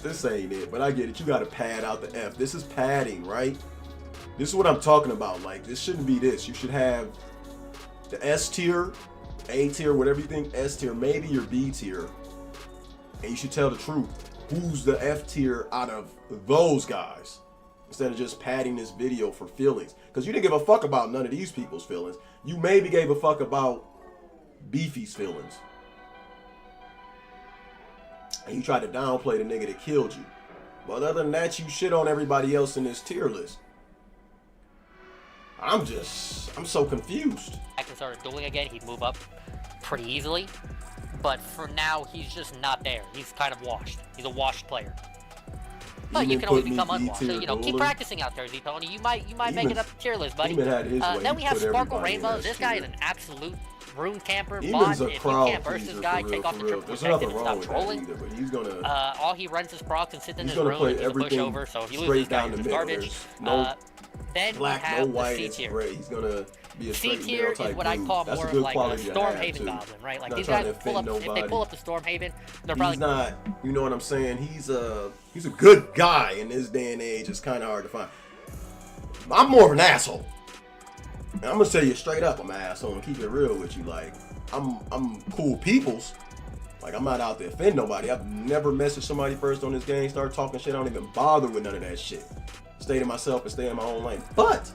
this ain't it. But I get it. You got to pad out the F. This is padding, right? This is what I'm talking about. Like, this shouldn't be this. You should have the S tier, A tier, whatever you think, S tier, maybe your B tier. And you should tell the truth. Who's the F tier out of those guys? Instead of just padding this video for feelings. Because you didn't give a fuck about none of these people's feelings. You maybe gave a fuck about Beefy's feelings. And you tried to downplay the nigga that killed you. But other than that, you shit on everybody else in this tier list. I'm so confused. back and started dueling again, he'd move up pretty easily. But for now, he's just not there. He's kind of washed. He's a washed player. But you can always become unwashed. So, you know, keep practicing out there, Z-Tony. You might make it up the tier list, buddy. Then we have Sparkle Rainbow. This guy is an absolute rune camper bot. If you can't burst this guy, take off the triple protected and stop trolling. But he's gonna, all he runs is procs and sits in his rune and he's a pushover. So if you lose this guy, he's garbage. Then black, we have no white, the C tier. He's gonna be a C tier is what I call more of like a Stormhaven goblin, right? Like these guys pull up, if they pull up the Stormhaven, they're probably not. You know what I'm saying? He's a good guy in this day and age. It's kind of hard to find. I'm more of an asshole. And I'm gonna tell you straight up, I'm an asshole and keep it real with you. Like I'm cool peoples. Like I'm not out to offend nobody. I've never messaged somebody first on this game, start talking shit. I don't even bother with none of that shit. Stay to myself and stay in my own lane. But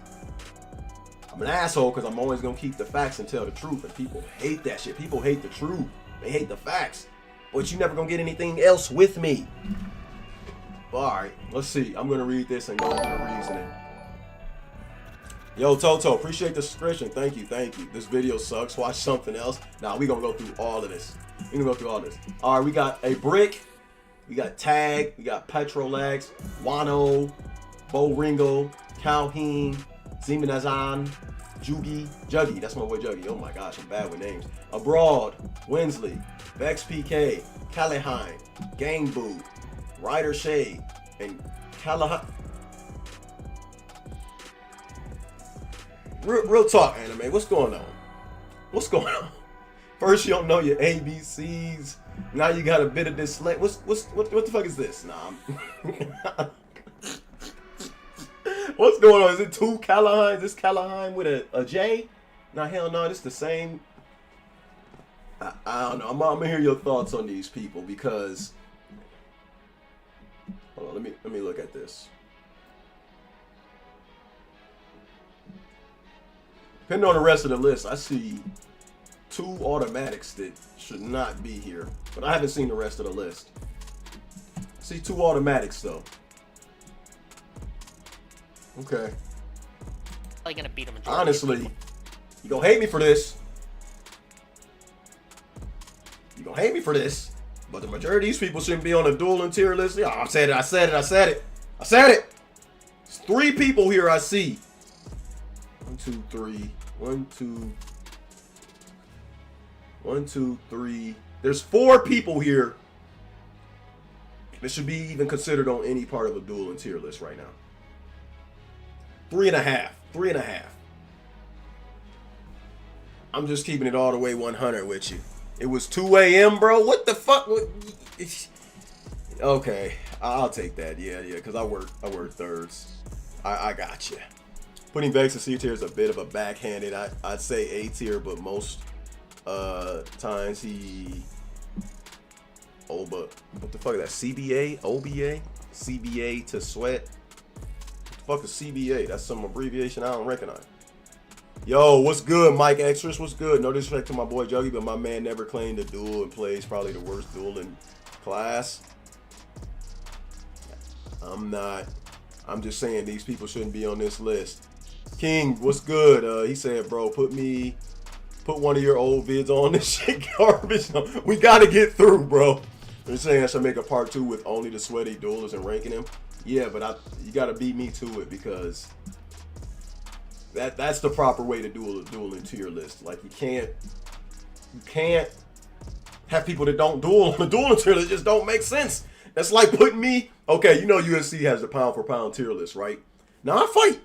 I'm an asshole because I'm always gonna keep the facts and tell the truth. And people hate that shit. People hate the truth. They hate the facts. But you never gonna get anything else with me. Alright, let's see. I'm gonna read this and go into the reasoning. Yo, Toto, appreciate the subscription. Thank you, thank you. This video sucks. Watch something else. Nah, we gonna go through all of this. We gonna go through all this. Alright, we got a brick. We got Tag. We got Petrolax. Wano. Bo Ringo, Calhoun, Zemanazan, Juggy, that's my boy Juggy. Oh my gosh, I'm bad with names. Abroad, Winsley, Vex PK, Callahan, Gang Boo, Ryder Shade, and Callahan. Real talk, anime. What's going on? What's going on? First, you don't know your ABCs. Now you got a bit of this. What the fuck is this? Nah. What's going on? Is it two Callahan? Is this Callahan with a J? Nah, hell no, it's the same. I don't know. I'm gonna hear your thoughts on these people because. Hold on, let me look at this. Depending on the rest of the list, I see two automatics that should not be here, but I haven't seen the rest of the list. I see two automatics though. Okay. Probably gonna beat him. Honestly, you gonna hate me for this. You gonna hate me for this. But the majority of these people shouldn't be on a dueling tier list. Yeah, I said it. It's three people here I see. 1, 2, 3. 1, 2. 1, 2, 3. There's 4 people here that should be even considered on any part of a dueling tier list right now. 3.5. I'm just keeping it all the way 100 with you. It was 2 a.m., bro. What the fuck? Okay, I'll take that. Yeah, because I work thirds. I got you. Putting Vex in C tier is a bit of a backhanded. I'd say A tier, but most times he. Oh, but what the fuck is that? CBA, OBA, CBA to sweat. What the fuck is CBA? That's some abbreviation I don't recognize. Yo, what's good, Mike Extras? What's good? No disrespect to my boy Juggy, but my man never claimed to duel and plays probably the worst duel in class. I'm not. I'm just saying these people shouldn't be on this list. King, what's good? He said, bro, put one of your old vids on. This shit garbage. No, we gotta get through, bro. They're saying I should make a part 2 with only the sweaty duelers and ranking them. Yeah, but you gotta beat me to it because that's the proper way to duel into your list. Like you can't have people that don't duel on the dueling tier list. It just don't make sense. That's like putting me. Okay, you know UFC has the pound for pound tier list, right? Now I fight.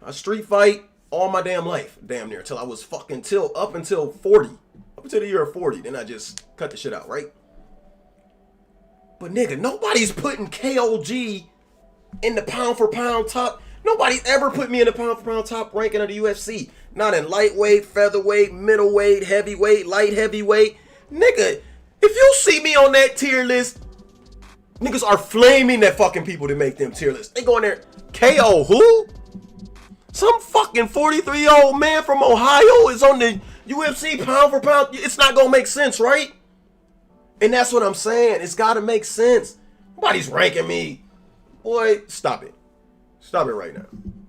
I street fight all my damn life, damn near, till I was fucking up until 40, up until the year of 40. Then I just cut the shit out, right? But nigga, nobody's putting KOG in the pound for pound top. Nobody's ever put me in the pound for pound top ranking of the UFC. Not in lightweight, featherweight, middleweight, heavyweight, light heavyweight. Nigga, if you see me on that tier list, niggas are flaming that fucking people to make them tier lists. They go in there, KO who? Some fucking 43-year-old man from Ohio is on the UFC pound for pound. It's not gonna make sense, right? And that's what I'm saying. It's gotta make sense. Nobody's ranking me. Boy, stop it. Stop it right now.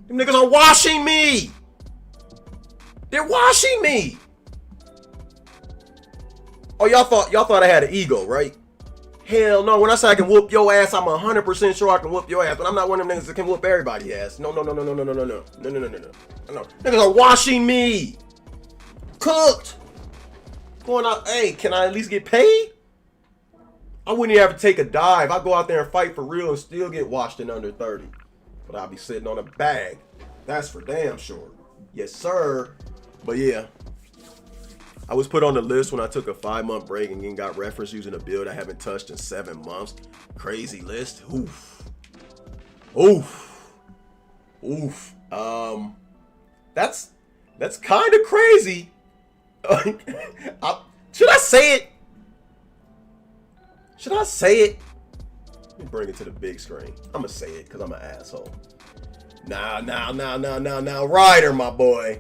Them niggas are washing me. They're washing me. Oh, y'all thought I had an ego, right? Hell no. When I say I can whoop your ass, I'm 100% sure I can whoop your ass. But I'm not one of them niggas that can whoop everybody's ass. No. Niggas are washing me. Cooked. Going out, hey, can I at least get paid? I wouldn't even have to take a dive. I go out there and fight for real and still get washed in under 30. But I'll be sitting on a bag. That's for damn sure. Yes, sir. But yeah. I was put on the list when I took a 5-month break and then got referenced using a build I haven't touched in 7 months. Crazy list. Oof. That's kind of crazy. Should I say it? Should I say it? Let me bring it to the big screen. I'm gonna say it because I'm an asshole. Now, Ryder, my boy.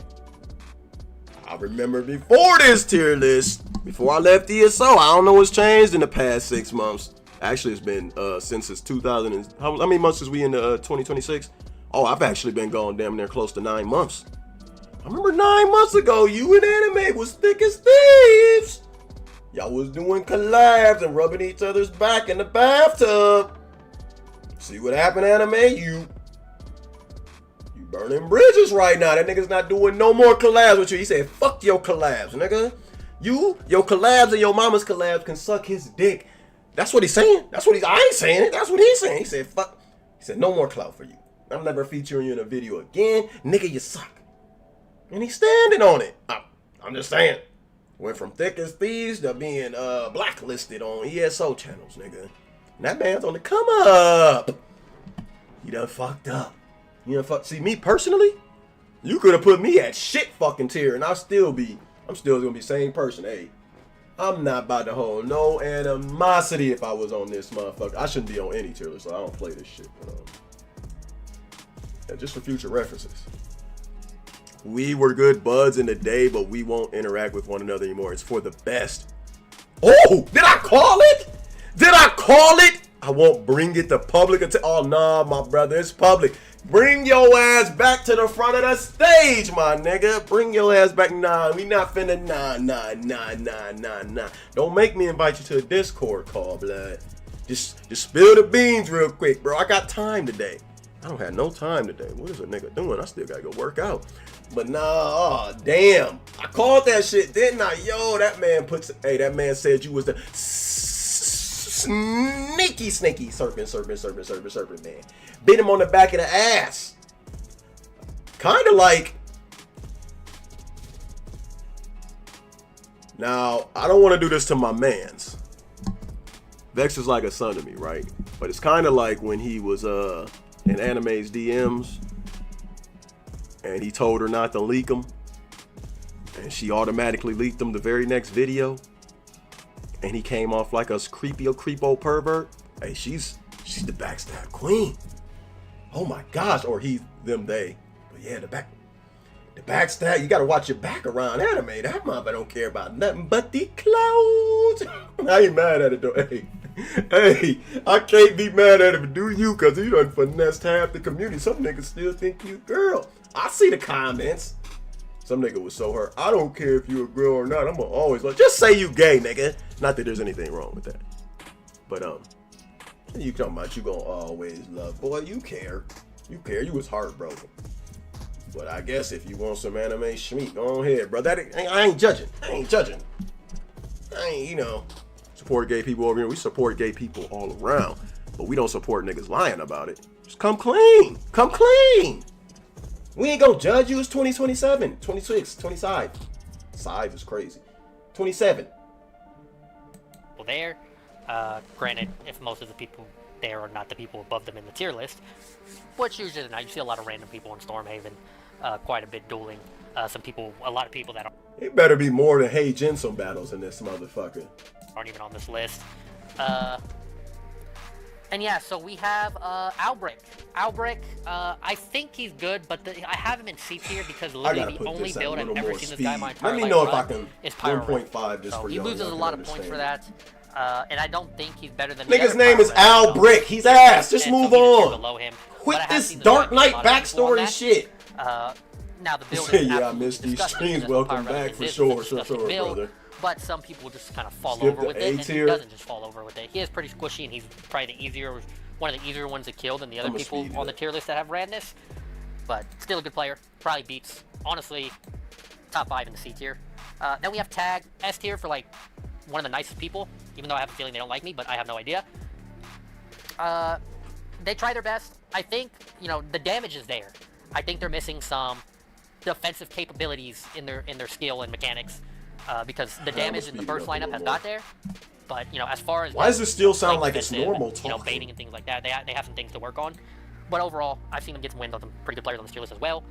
I remember before this tier list, before I left ESO, I don't know what's changed in the past 6 months. Actually, it's been since it's 2000. How many months is we in 2026? Oh, I've actually been going damn near close to 9 months. I remember 9 months ago, you and Anime was thick as thieves. Y'all was doing collabs and rubbing each other's back in the bathtub. See what happened, Anime? You burning bridges right now. That nigga's not doing no more collabs with you. He said, fuck your collabs, nigga. Your collabs and your mama's collabs can suck his dick. That's what he's saying. I ain't saying it. That's what he's saying. He said, fuck. He said, no more clout for you. I'm never featuring you in a video again. Nigga, you suck. And he's standing on it. I'm just saying. Went from thick as thieves to being blacklisted on ESO channels, nigga. And that man's on the come up. He done fucked up. See, me personally, you could have put me at shit fucking tier and I'm still gonna be same person. Hey, I'm not about to hold no animosity if I was on this motherfucker. I shouldn't be on any tier list, so I don't play this shit. Yeah, just for future references. We were good buds in the day, but we won't interact with one another anymore. It's for the best. Oh, did I call it? I won't bring it to public until. Oh, nah, my brother, it's public. Bring your ass back to the front of the stage, my nigga. Bring your ass back. Nah, we not finna. Nah. Don't make me invite you to a Discord call, blood. Just spill the beans real quick, bro. I got time today. I don't have no time today. What is a nigga doing? I still gotta go work out. But nah, oh, damn. I called that shit, didn't I? Yo, that man said you was the sneaky serpent, man. Bit him on the back of the ass. Kind of like. Now, I don't want to do this to my mans. Vex is like a son to me, right? But it's kind of like when he was in Anime's DMs and he told her not to leak them and she automatically leaked them the very next video and he came off like a creepo pervert. Hey, she's the backstab queen. Oh my gosh, or they. But yeah, the backstab, you gotta watch your back around anime. That mother don't care about nothing but the clothes. I ain't mad at it though. Hey, I can't be mad at him, do you? Cause he done finessed half the community. Some niggas still think you girl. I see the comments. Some nigga was so hurt. I don't care if you a girl or not. I'm gonna always like, just say you gay, nigga. Not that there's anything wrong with that. But you talking about you gonna always love. Boy, you care. You care. You was heartbroken. But I guess if you want some anime schmeat, go ahead, bro. I ain't judging. I ain't, support gay people over here. We support gay people all around. But we don't support niggas lying about it. Just come clean. Come clean. We ain't gonna judge you. It's 2027, 26, 25. 5 is crazy. 27. Well, there. Granted, if most of the people there are not the people above them in the tier list, which usually not. You see a lot of random people in Stormhaven, quite a bit dueling. A lot of people that It better be more than Hey Jinsun battles in this motherfucker. aren't even on this list. And yeah, so we have Albrick. I think he's good, but I have him in C tier because literally the only build I've ever seen this guy my entire life Let me know if I can is Pyro. 1.5 just so for he y'all. loses a lot of points for that. And I don't think he's better than Nigga's name is Albrick. He's ass. Just move on. Below him. Quit this Dark Knight backstory shit. Now the build is yeah, I missed these streams. Welcome back for sure, brother. But some people just kind of fall Skip over with it, and he A-tier. doesn't just fall over with it. He is pretty squishy, and he's probably one of the easier ones to kill than the other people on the tier list that have radness. But still a good player. Probably beats, honestly, top 5 in the C tier. Then we have Tag, S tier for like one of the nicest people, even though I have a feeling they don't like me, but I have no idea. They try their best. I think, the damage is there. I think they're missing some defensive capabilities in their skill and mechanics. Because the damage in the first lineup has got there, but as far as why does it still sound like it's normal talking? Baiting and things like that, they have some things to work on. But overall, I've seen them get some wins on some pretty good players on the tier list as well.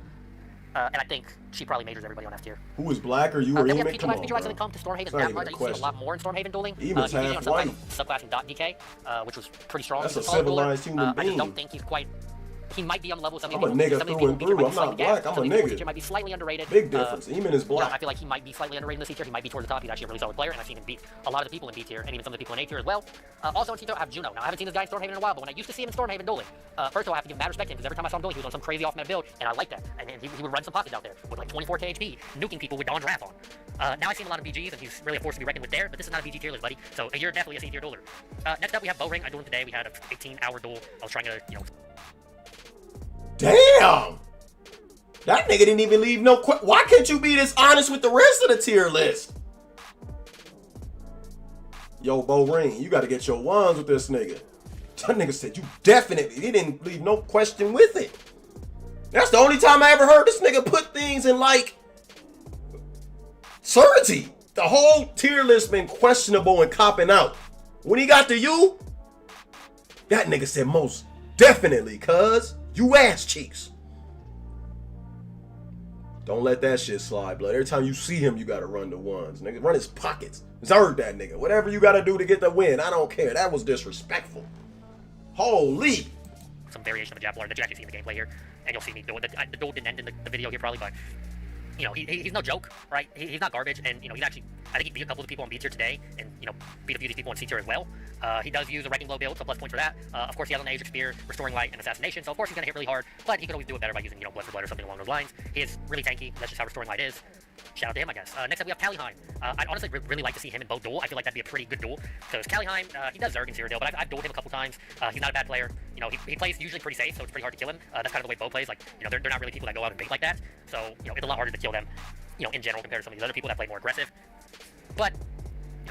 And I think she probably majors everybody on F tier. Who is black or you or Eamon? Come on, Peach doesn't come to Stormhaven that much. I used to see a lot more in Stormhaven dueling. Eamon's half white. Subclass in .dk, which was pretty strong. That's a civilized human being. I just don't think he's quite. He might be on the level of some I'm a nigga through and through. I'm not black. I'm a nigga. He might be slightly underrated. Big difference. Eamon is black. I feel like he might be slightly underrated in the C tier. He might be towards the top. He's actually a really solid player, and I've seen him beat a lot of the people in B tier, and even some of the people in A tier as well. Also in C tier, I have Juno. Now, I haven't seen this guy in Stormhaven in a while, but when I used to see him in Stormhaven dueling, first of all, I have to give him mad respect to him, because every time I saw him dueling, he was on some crazy off-meta build, and I liked that. And he would run some pockets out there with like 24k HP, nuking people with Dawn's Wrath on. Now I've seen a lot of BGs, and he's really a force to be reckoned with there, but this is not a BG tier list, buddy. So you're definitely a C tier dueler. Next up, we have Bowring. I dueled him today. We had an 18-hour duel. I was trying to, Damn! That nigga didn't even leave no why can't you be this honest with the rest of the tier list? Yo, Bowring, you gotta get your wands with this nigga. That nigga said you definitely, he didn't leave no question with it. That's the only time I ever heard this nigga put things in like certainty. The whole tier list been questionable and copping out. When he got to you, that nigga said most definitely, cuz you ass cheeks. Don't let that shit slide, blood. Every time you see him, you gotta run the ones. Nigga, run his pockets. Zerd that nigga. Whatever you gotta do to get the win. I don't care. That was disrespectful. Holy. Some variation of the Javelin that you actually see in the gameplay here. And you'll see me do it. The duel didn't end in the video here probably, but he's no joke, right? He's not garbage, and he's actually, I think he beat a couple of people on B tier today, and beat a few of these people on C tier as well. He does use a Wrecking Blow build, so plus points for that. Of course, he has an Aegis Spear, Restoring Light, and Assassination, so of course he's gonna hit really hard, but he could always do it better by using Blood for Blood or something along those lines. He is really tanky. That's just how Restoring Light is. Shout out to him, I guess. Next up, we have Kaliheim. I'd honestly really like to see him in both duel. I feel like that'd be a pretty good duel, because Kaliheim, he does Zerg in Cyrodiil, but I've dueled him a couple times. He's not a bad player. He plays usually pretty safe, so it's pretty hard to kill him. That's kind of the way Bo plays. Like, they're not really people that go out and bait like that, so it's a lot harder to kill them, in general compared to some of these other people that play more aggressive. But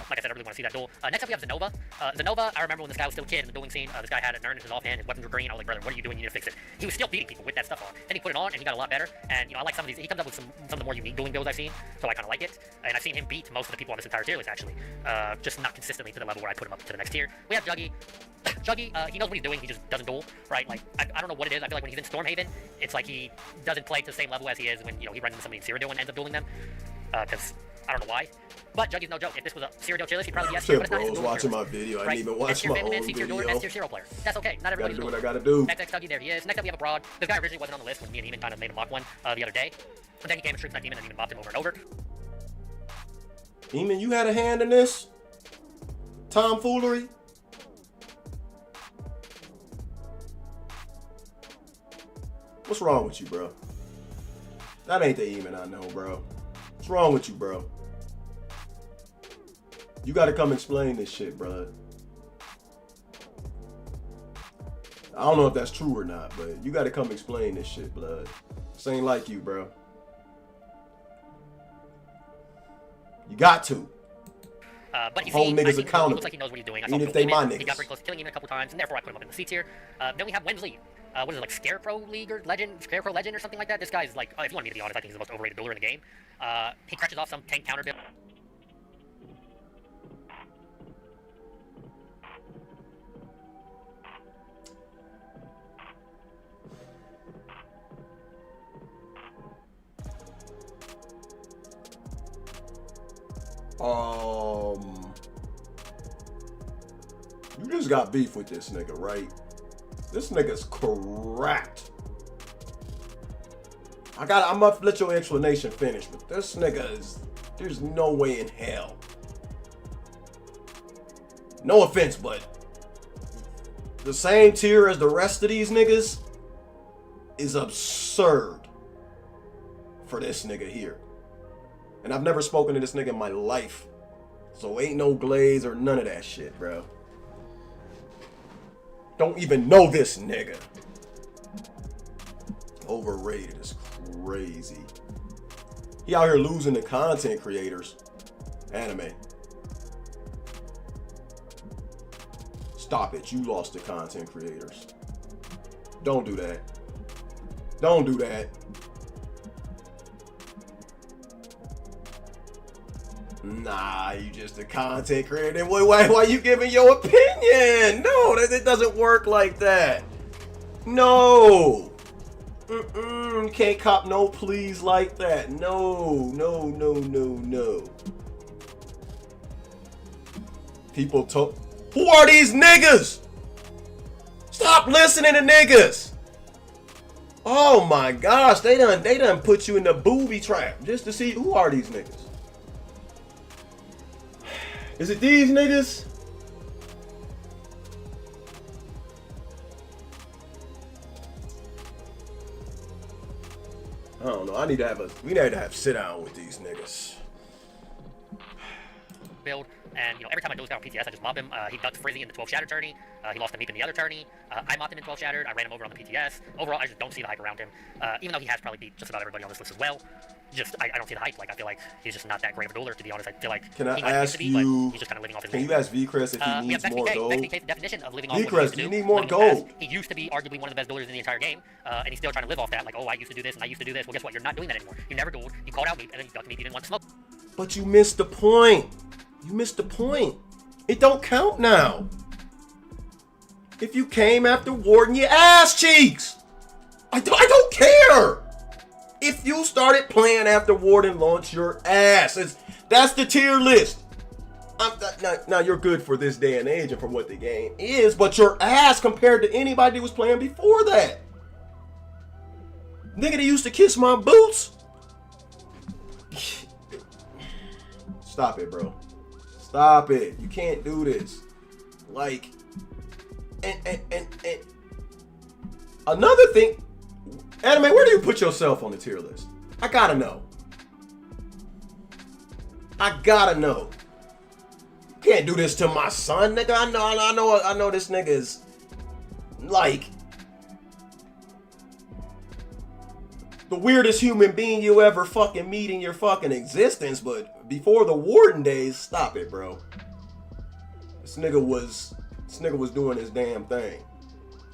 like I said, I really want to see that duel. Next up, we have Zenova. Zenova, I remember when this guy was still a kid in the dueling scene. This guy had an urn in his offhand, his weapons were green. I was like, brother, what are you doing? You need to fix it. He was still beating people with that stuff on. Then he put it on, and he got a lot better. And, I like some of these. He comes up with some of the more unique dueling builds I've seen, so I kind of like it. And I've seen him beat most of the people on this entire tier list, actually. Just not consistently to the level where I put him up to the next tier. We have Juggy. Juggy, he knows what he's doing, he just doesn't duel, right? Like, I don't know what it is. I feel like when he's in Stormhaven, it's like he doesn't play to the same level as he is when, he runs into somebody in Cyrodiil and ends up dueling them. Because I don't know why. But Juggy's no joke. If this was a cereal tier list, he'd probably be S tier, Shit, but it's bro, not. I It's was a dueling watching tier my list. video. I Right? didn't even watch S tier my Vanderman, own C tier video. Jordan, S tier cereal player. That's okay. Not Gotta everybody's do doing what I it. gotta do. XX Dougie, there he is. Next up, we have a broad. This guy originally wasn't on the list when me and Eamon kind of made a mock one the other day. And then he came and streamed that Eamon and Eamon mopped him over and over. Eamon, you had a hand in this tomfoolery? What's wrong with you, bro? That ain't the Eamon I know, bro. What's wrong with you, bro? You gotta come explain this shit, bro. I don't know if that's true or not, but you gotta come explain this shit, blood. This ain't like you, bro. You got to. But you Whole see, niggas he accountable. looks like he knows what he's doing. I Even saw if they my He got niggas. pretty close to killing him a couple times, and therefore I put him up in the C tier. Then we have Wensley. What is it, like Scarecrow League or Legend? Scarecrow Legend or something like that? This guy's like, if you want me to be honest, I think he's the most overrated builder in the game. He crutches off some tank counter build. You just got beef with this nigga, right? This nigga's correct. I'm gonna let your explanation finish, but this nigga is, there's no way in hell. No offense, but the same tier as the rest of these niggas is absurd for this nigga here. And I've never spoken to this nigga in my life. So ain't no glaze or none of that shit, bro. Don't even know this nigga. Overrated is crazy. He out here losing to content creators. Anime. Stop it. You lost to content creators. Don't do that. Don't do that. Nah, you just a content creator. Why you giving your opinion? No, it doesn't work like that. No. Can't cop no please like that. No. People talk. Who are these niggas? Stop listening to niggas. Oh my gosh, they done put you in the booby trap just to see who are these niggas. Is it these niggas? I don't know. We need to have sit down with these niggas. Build, and you know, every time I do this guy on PTS, I just mob him. He ducked Frizzy in the 12 Shattered tourney. He lost to Meep in the other tourney. I mobbed him in 12 Shattered. I ran him over on the PTS. Overall, I just don't see the hype around him. Even though he has probably beat just about everybody on this list as well. I don't see the hype. Like, I feel like he's just not that great of a dueler, to be honest. I feel like can I he might ask be, you? but he's just kind of living off his Can name. you ask VCrest if he needs more gold? VCrest's definition of living off what he VCrest, used to you do. need more living in the gold. past. He used to be arguably one of the best duelers in the entire game, and he's still trying to live off that. Like, oh, I used to do this and I used to do this. Well, guess what? You're not doing that anymore. You never dueled. You called out Meep, and then you ducked Meep. You didn't want to smoke. But you missed the point. You missed the point. It don't count now. If you came after Warden, your ass cheeks. I don't care. If you started playing after Warden, launch your ass. That's the tier list. Now you're good for this day and age and for what the game is, but your ass compared to anybody that was playing before that. Nigga that used to kiss my boots. Stop it, bro. Stop it. You can't do this. Like, and another thing, Anime, where do you put yourself on the tier list? I gotta know. I gotta know. You can't do this to my son, nigga. I know this nigga is like the weirdest human being you ever fucking meet in your fucking existence, but before the Warden days, stop it, bro. This nigga was doing his damn thing.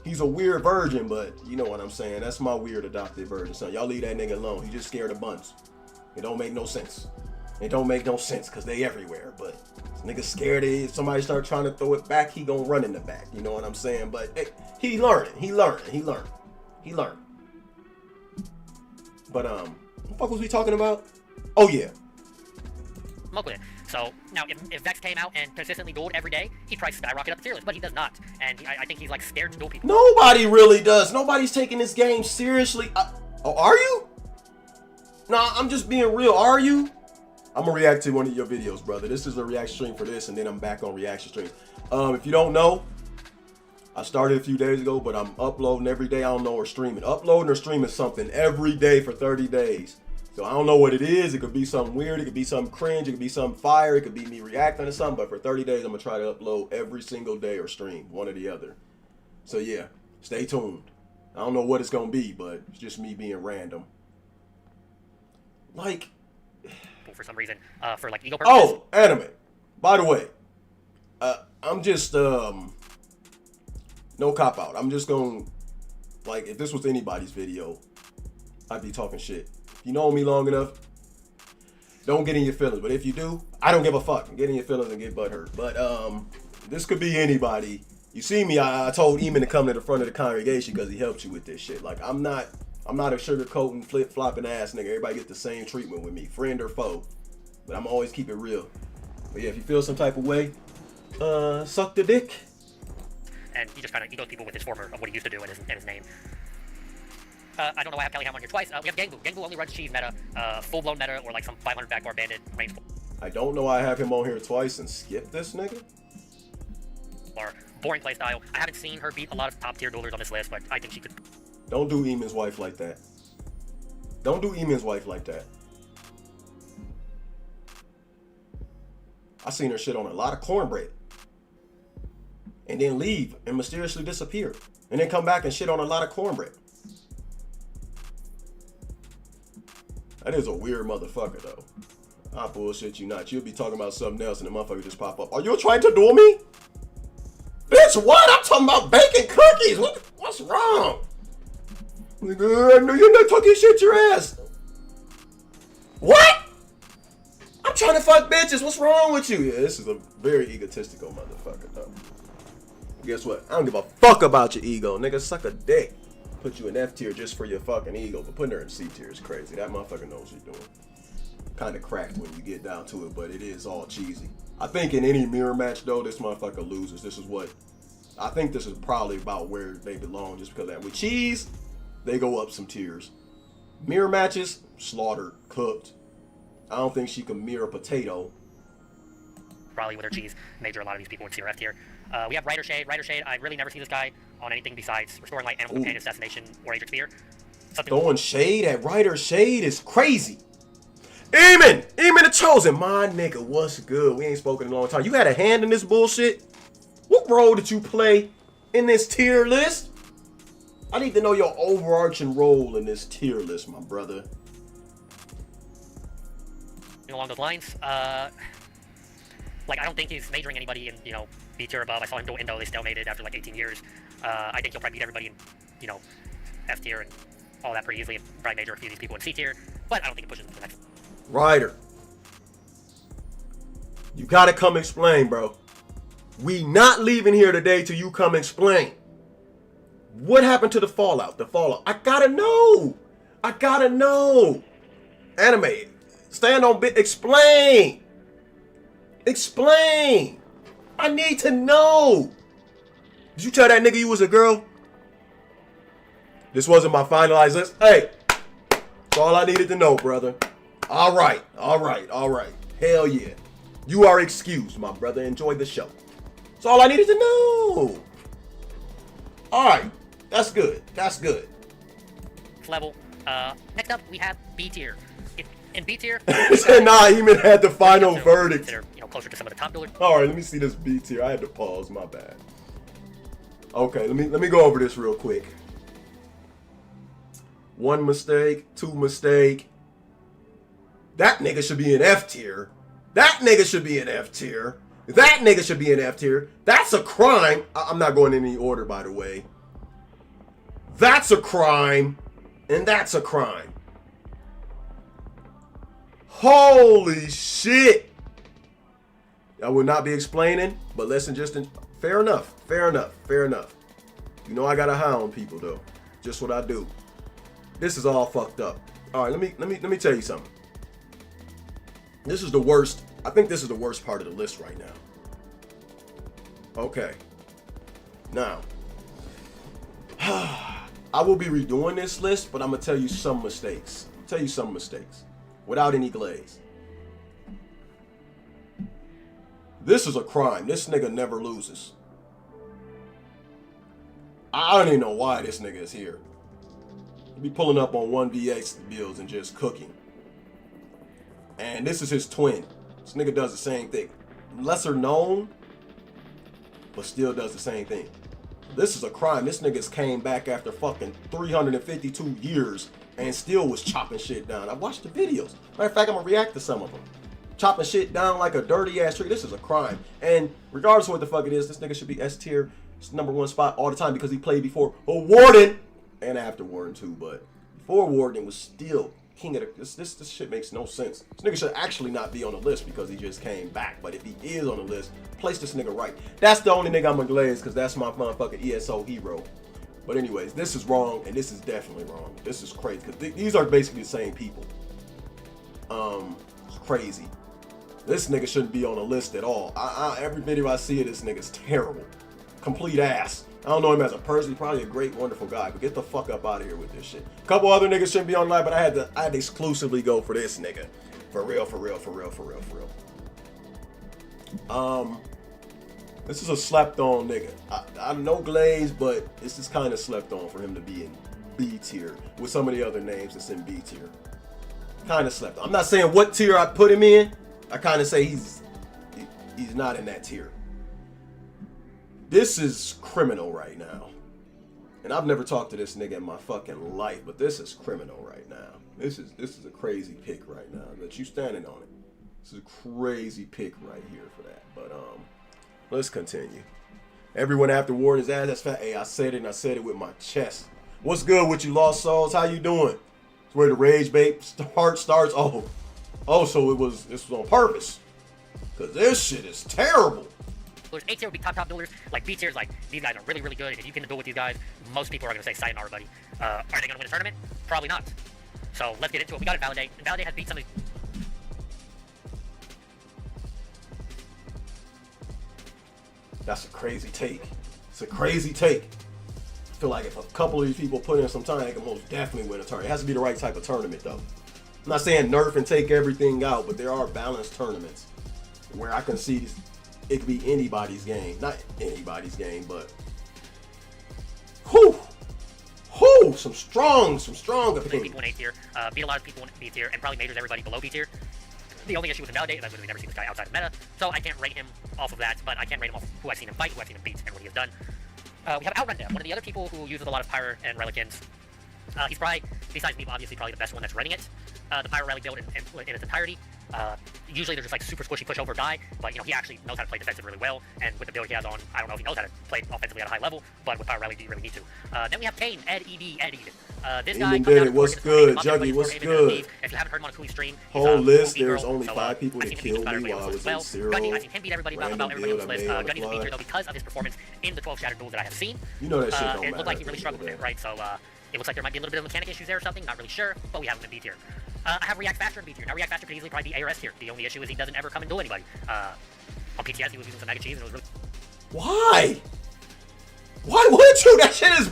He's a weird virgin, but you know what I'm saying. That's my weird adopted virgin son. Y'all leave that nigga alone. He just scared of buns. It don't make no sense. It don't make no sense because they everywhere. But this nigga scared of it. If somebody start trying to throw it back, he gonna run in the back. You know what I'm saying? But hey, he learning. But what the fuck was we talking about? Oh yeah. smoke with it. So now, if Vex came out and consistently dueled every day, he'd probably skyrocket up the tier list, but he does not. And I think he's like scared to duel people. Nobody really does. Nobody's taking this game seriously. Oh, are you? Nah, I'm just being real. Are you? I'm gonna react to one of your videos, brother. This is a reaction stream for this, and then I'm back on reaction stream. If you don't know, I started a few days ago, but I'm uploading every day. I don't know, or streaming. Uploading or streaming something every day for 30 days. So I don't know what it is. It could be something weird. It could be something cringe. It could be something fire. It could be me reacting to something. But for 30 days, I'm gonna try to upload every single day or stream one or the other. So yeah, stay tuned. I don't know what it's gonna be, but it's just me being random. Like, for some reason, for like ego purposes. oh, anime. By the way, I'm just no cop out. I'm just gonna, like, if this was anybody's video, I'd be talking shit. If you know me long enough, don't get in your feelings. But if you do, I don't give a fuck. Get in your feelings and get butthurt. But this could be anybody. You see me, I told Eamon to come to the front of the congregation because he helped you with this shit. Like, I'm not a sugarcoating, flip-flopping ass nigga. Everybody get the same treatment with me, friend or foe. But I'm always keep it real. But yeah, if you feel some type of way, suck the dick. And he just kind of egos people with his former of what he used to do and his name. I don't know why I have Kelly Ham on here twice. We have Gangbu. Gangbu only runs cheese meta, full-blown meta, or like some 500 backbar banded range. I don't know why I have him on here twice and skip this nigga. Or boring playstyle. I haven't seen her beat a lot of top-tier duelers on this list, but I think she could. Don't do Eamon's wife like that. Don't do Eamon's wife like that. I seen her shit on a lot of cornbread. And then leave and mysteriously disappear. And then come back and shit on a lot of cornbread. That is a weird motherfucker though. I bullshit you not. You'll be talking about something else and the motherfucker just pop up. Are you trying to duel me? Bitch, what? I'm talking about baking cookies. What's wrong? Nigga, I know you're not talking shit your ass. What? I'm trying to fuck bitches. What's wrong with you? Yeah, this is a very egotistical motherfucker though. Guess what? I don't give a fuck about your ego, nigga. Suck a dick. Put you in F tier just for your fucking ego, but putting her in C tier is crazy. That motherfucker knows what she's doing. Kind of cracked when you get down to it, but it is all cheesy. I think in any mirror match though, this motherfucker loses. This is what I think. This is probably about where they belong, just because that with cheese, they go up some tiers. Mirror matches, slaughtered, cooked. I don't think she can mirror potato. Probably with her cheese, major a lot of these people would see her F tier. We have Rider Shade. Rider Shade, I really never see this guy on anything besides Restoring Light, Animal Companion, Assassination, or Atrix Fear. Throwing shade at Rider Shade is crazy. Eamon the Chosen, my nigga, what's good? We ain't spoken in a long time. You had a hand in this bullshit? What role did you play in this tier list? I need to know your overarching role in this tier list, my brother. Along those lines, like, I don't think he's majoring anybody in, you know, B tier above. I saw him do Indo. They stalemated after like 18 years. I think he'll probably beat everybody in, you know, F tier and all that pretty easily, and probably major a few of these people in C tier. But I don't think it pushes him to the next. Ryder, you gotta come explain, bro. We not leaving here today till you come explain. What happened to the fallout? I gotta know. Anime, stand on bit. Explain. I need to know. Did you tell that nigga you was a girl? This wasn't my finalized list. Hey, that's all I needed to know, brother. All right. Hell yeah. You are excused, my brother. Enjoy the show. That's all I needed to know. All right. That's good. Level. Next up, we have B tier. In B tier, nah, Eamon had the final verdict. Consider, you know, closer to some of the top builders. All right, let me see this B tier. I had to pause. My bad. Okay, let me go over this real quick. 1 mistake, 2 mistake. That nigga should be in F tier. That nigga should be in F tier. That's a crime. I'm not going in any order, by the way. That's a crime, and that's a crime. Holy shit. I will not be explaining, but listen, fair enough. You know I got a hound people though. Just what I do. This is all fucked up. All right, let me tell you something. This is the worst. I think this is the worst part of the list right now. Okay. Now, I will be redoing this list, but I'm going to tell you some mistakes. Without any glaze. This is a crime. This nigga never loses. I don't even know why this nigga is here. He be pulling up on 1v8 builds and just cooking. And this is his twin. This nigga does the same thing. Lesser known, but still does the same thing. This is a crime. This nigga's came back after fucking 352 years and still was chopping shit down. I watched the videos. Matter of fact, I'm gonna react to some of them. Chopping shit down like a dirty ass tree. This is a crime. And regardless of what the fuck it is, this nigga should be S tier. It's the #1 spot all the time because he played before Warden and after Warden too. But before Warden was still king of the. This shit makes no sense. This nigga should actually not be on the list because he just came back. But if he is on the list, place this nigga right. That's the only nigga I'm gonna glaze because that's my motherfucking ESO hero. But anyways, this is wrong and this is definitely wrong. This is crazy because these are basically the same people. It's crazy. This nigga shouldn't be on the list at all. Every video I see of this nigga's terrible. Complete ass. I don't know him as a person. He's probably a great, wonderful guy, but get the fuck up out of here with this shit. A couple other niggas shouldn't be on the line, but I had to exclusively go for this nigga. For real. This is a slept on nigga. I know Glaze, but this is kind of slept on for him to be in B tier with some of the other names that's in B tier. Kind of slept on. I'm not saying what tier I put him in. I kind of say he's not in that tier. This is criminal right now. And I've never talked to this nigga in my fucking life, but this is criminal right now. This is a crazy pick right now. That you standing on it. This is a crazy pick right here for that. But let's continue. Everyone after Warden is ass. That's fat. Hey, I said it and I said it with my chest. What's good with you, Lost Souls? How you doing? It's where the rage bait part starts. Oh, so this was on purpose. Cause this shit is terrible. A tier would be top duelers. Like B tier is like, these guys are really, really good. If you can duel with these guys, most people are gonna say sayonara, buddy. Are they gonna win a tournament? Probably not. So let's get into it. We got Invalidate. Invalidate has beat some of these. That's a crazy take. It's a crazy take. I feel like if a couple of these people put in some time, they can most definitely win a tournament. It has to be the right type of tournament though. I'm not saying nerf and take everything out, but there are balanced tournaments where I can see it could be anybody's game. Not anybody's game, but some strong opinions. People in A tier, beat a lot of people in B tier, and probably majors everybody below B tier. The only issue with Invalidate is I've literally never seen this guy outside of meta, so I can't rate him off of that, but I can rate him off of who I've seen him fight, who I've seen him beat, and what he has done. We have Outrun Dev, one of the other people who uses a lot of Pyre and Relicans. He's probably, besides me, obviously probably the best one that's running it. The Pyre Relic build in its entirety. Usually they're just like super squishy push over die, but you know he actually knows how to play defensive really well, and with the build he has on, I don't know if he knows how to play offensively at a high level, but with Pyre Relic do you really need to. Then we have Kane, Eddie. This guy comes out what's good, Juggy, what's good? If you haven't heard him on a Cooley stream, whole list, there's only 5 people that killed me while I was in zero. Gunny, I've seen him beat everybody about everybody on this list. Gunny's a B tier though because of his performance in the 12 Shattered duels that I have seen. You know that shit don't matter. It looked like he really struggled with it, right? So it looks like there might be a little bit of mechanic issues there or something, not really sure, but we have him in B tier. I have React Faster in B tier. Now React Faster could easily probably be A or S tier. The only issue is he doesn't ever come and duel anybody. On PTS he was using some mega cheese and it was really... Why? Why would you? That shit is...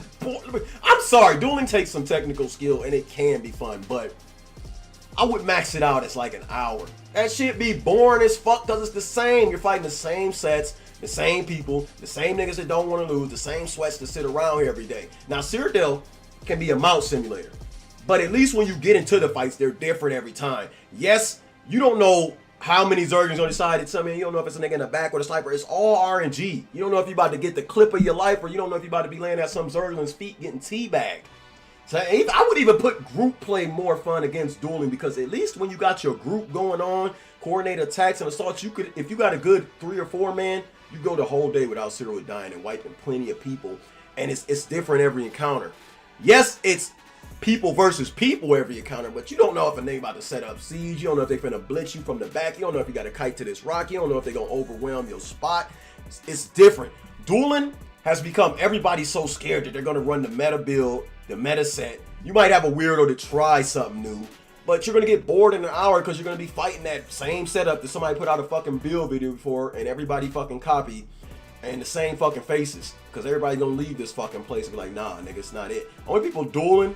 I'm sorry, dueling takes some technical skill and it can be fun, but I would max it out as like an hour. That shit be boring as fuck because it's the same. You're fighting the same sets, the same people, the same niggas that don't want to lose, the same sweats that sit around here every day. Now, Cyrodiil can be a mount simulator, but at least when you get into the fights, they're different every time. Yes, you don't know how many Zerglings on the side. It's something you don't know if it's a nigga in the back or the sniper. It's all RNG. You don't know if you're about to get the clip of your life, or you don't know if you're about to be laying at some Zergling's feet getting teabagged. So I would even put group play more fun against dueling, because at least when you got your group going on, coordinate attacks and assaults, you could, if you got a good 3 or 4 man, you go the whole day without Cyrodiil dying and wiping plenty of people. And it's different every encounter. Yes, it's people versus people every encounter, but you don't know if a nigga about to set up siege. You don't know if they finna blitz you from the back. You don't know if you got a kite to this rock. You don't know if they're gonna overwhelm your spot. It's different. Dueling has become, everybody's so scared that they're gonna run the meta build, the meta set. You might have a weirdo to try something new, But you're gonna get bored in an hour because you're gonna be fighting that same setup that somebody put out a fucking build video before and everybody fucking copied and the same fucking faces. Because everybody gonna leave this fucking place and be like, nah, nigga, it's not it. Only people dueling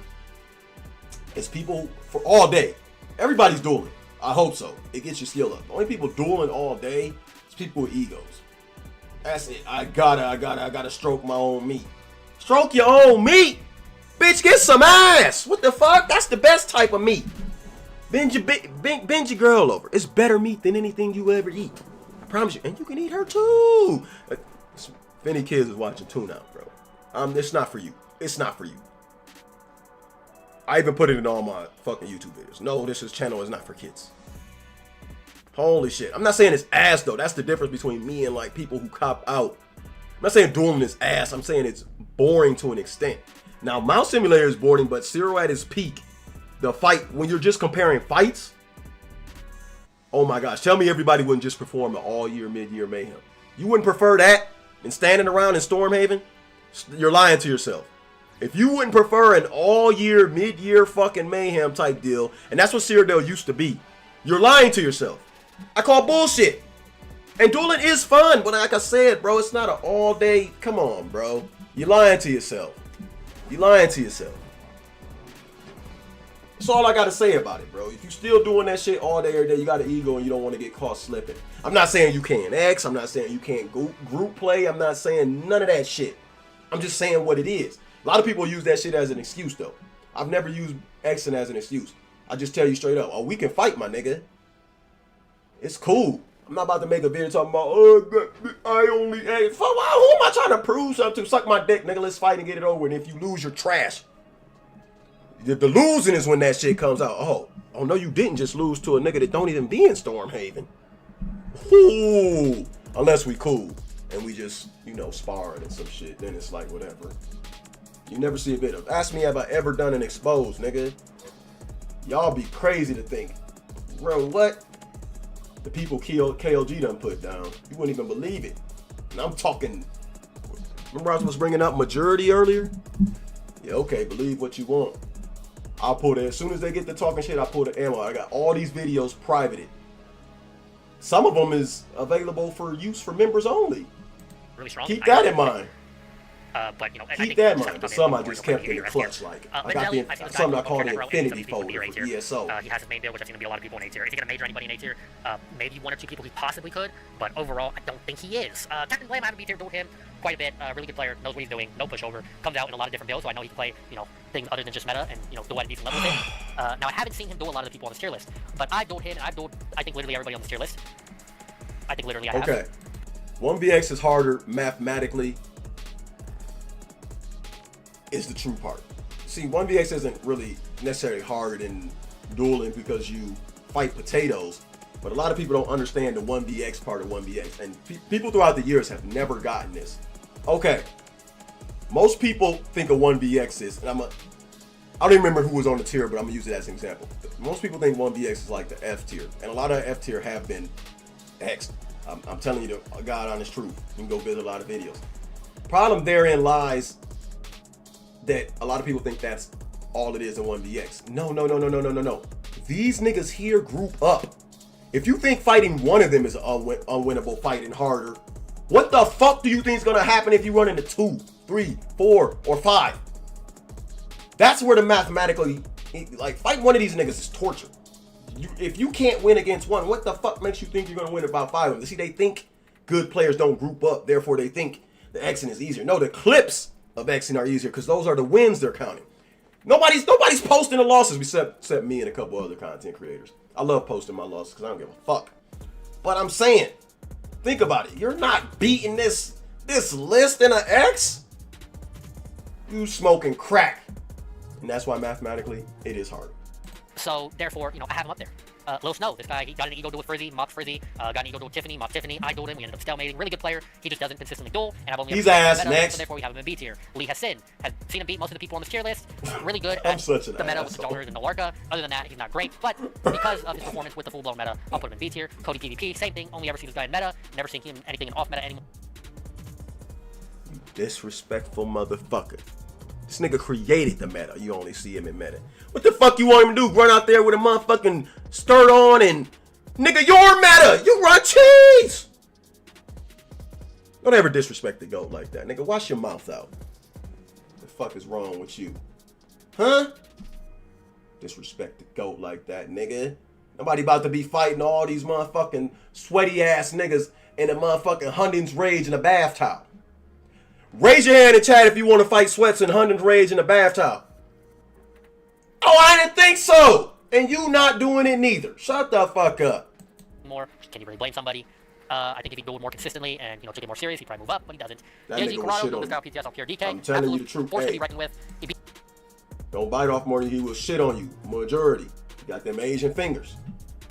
is people for all day. Everybody's dueling. I hope so. It gets your skill up. The only people dueling all day is people with egos. That's it. I gotta stroke my own meat. Stroke your own meat? Bitch, get some ass. What the fuck? That's the best type of meat. Bend your girl over. It's better meat than anything you ever eat. I promise you. And you can eat her too. If any kids is watching, tune out, bro. It's not for you. It's not for you. I even put it in all my fucking YouTube videos. No, this channel is not for kids. Holy shit. I'm not saying it's ass though. That's the difference between me and like people who cop out. I'm not saying dueling is ass. I'm saying it's boring to an extent. Now, Mouse Simulator is boring, but Zero at its peak, the fight, when you're just comparing fights, oh my gosh, tell me everybody wouldn't just perform an all-year, mid-year mayhem. You wouldn't prefer that than standing around in Stormhaven? You're lying to yourself. If you wouldn't prefer an all-year, mid-year fucking mayhem type deal, and that's what Cyrodiil used to be, you're lying to yourself. I call bullshit. And dueling is fun, but like I said, bro, it's not an all-day, come on, bro. You're lying to yourself. You're lying to yourself. That's all I gotta say about it, bro. If you still doing that shit all day, every day, you got an ego and you don't want to get caught slipping. I'm not saying you can't X. I'm not saying you can't group play. I'm not saying none of that shit. I'm just saying what it is. A lot of people use that shit as an excuse, though. I've never used Xing as an excuse. I just tell you straight up, oh, we can fight, my nigga. It's cool. I'm not about to make a video talking about, oh, I only X. Who am I trying to prove something to? Suck my dick, nigga. Let's fight and get it over. And if you lose, you're trash. The losing is when that shit comes out. Oh no, you didn't just lose to a nigga that don't even be in Stormhaven. Ooh, unless we cool and we just, you know, sparring and some shit. Then it's like whatever. You never see a bit of. Ask me, have I ever done an exposed, nigga? Y'all be crazy to think, bro. What? The people KLG done put down. You wouldn't even believe it. And I'm talking. Remember I was bringing up majority earlier? Yeah, okay. Believe what you want. I'll put it as soon as they get to talking shit. I'll pull the ammo. I got all these videos privated. Some of them is available for use for members only. Really strong. Keep that in mind. But you know, keep that in mind. But some I just kept in the clutch. Like I got some I call the infinity folder for ESO. He has his main build, which I've seen to be a lot of people in A tier. If you're gonna major anybody in A tier, maybe one or two people he possibly could, but overall, I don't think he is. Captain Blame, I haven't B tier dueled him quite a bit. Really good player, knows what he's doing, no pushover, comes out in a lot of different builds, so I know he can play, you know, things other than just meta and, you know, duel at a decent level with it. Now I haven't seen him duel a lot of the people on this tier list, but I dueled him and I've dueled, I think, literally everybody on this tier list. I think literally I have. Okay. 1vx is harder mathematically. Is the true part. See, 1vx isn't really necessarily hard in dueling because you fight potatoes, but a lot of people don't understand the 1vx part of 1vx, and people throughout the years have never gotten this. Okay, most people think of 1vx is, and I don't even remember who was on the tier, but I'm gonna use it as an example. Most people think 1vx is like the F tier, and a lot of F tier have been X'd. I'm telling you the God honest truth. You can go visit a lot of videos. Problem therein lies that a lot of people think that's all it is in 1vx. No. These niggas here group up. If you think fighting one of them is an unwinnable fight and harder, what the fuck do you think is gonna happen if you run into 2, 3, 4, or 5? That's where the mathematically, like, fighting one of these niggas is torture. If you can't win against one, what the fuck makes you think you're gonna win about 5 of them? See, they think good players don't group up, therefore they think the Xing is easier. No, the clips of Xing are easier because those are the wins they're counting. Nobody's posting the losses except me and a couple other content creators. I love posting my losses because I don't give a fuck. But I'm saying, think about it. You're not beating this list in an X. You smoking crack, and that's why mathematically it is harder. So therefore, you know, I have him up there. Lil Snow, this guy, he got an ego duel with Frizzy, mopped Frizzy, got an ego duel with Tiffany, mopped Tiffany, I dueled him, we ended up stalemating. Really good player, he just doesn't consistently duel, and I've only he's ass meta, next. So therefore we have him in B tier. Lee Hassin, has seen him beat most of the people on this tier list, really good I'm at such an the meta with the Joners and the Larka. Other than that, he's not great, but because of his performance with the full-blown meta, I'll put him in B tier. Cody PvP, same thing, only ever seen this guy in meta, never seen him anything in off meta anymore. You disrespectful motherfucker. This nigga created the meta. You only see him in meta. What the fuck you want him to do? Run out there with a motherfucking skirt on and... Nigga, you're meta! You run cheese! Don't ever disrespect the GOAT like that. Nigga, wash your mouth out. What the fuck is wrong with you? Huh? Disrespect the GOAT like that, nigga. Nobody about to be fighting all these motherfucking sweaty ass niggas in a motherfucking Hunting's Rage in a bath towel. Raise your hand in chat if you want to fight sweats and Hunting's Rage in a bath towel. Oh, I didn't think so! And you not doing it neither. Shut the fuck up. More. Can you really blame somebody? I think if he dueled more consistently and, took it more serious, he'd probably move up, but he doesn't. That nigga will shit on you. PTS on pure DK. I'm telling you the truth. Force to Hey, be reckoned with. don't bite off more than he will shit on you. Majority. You got them Asian fingers.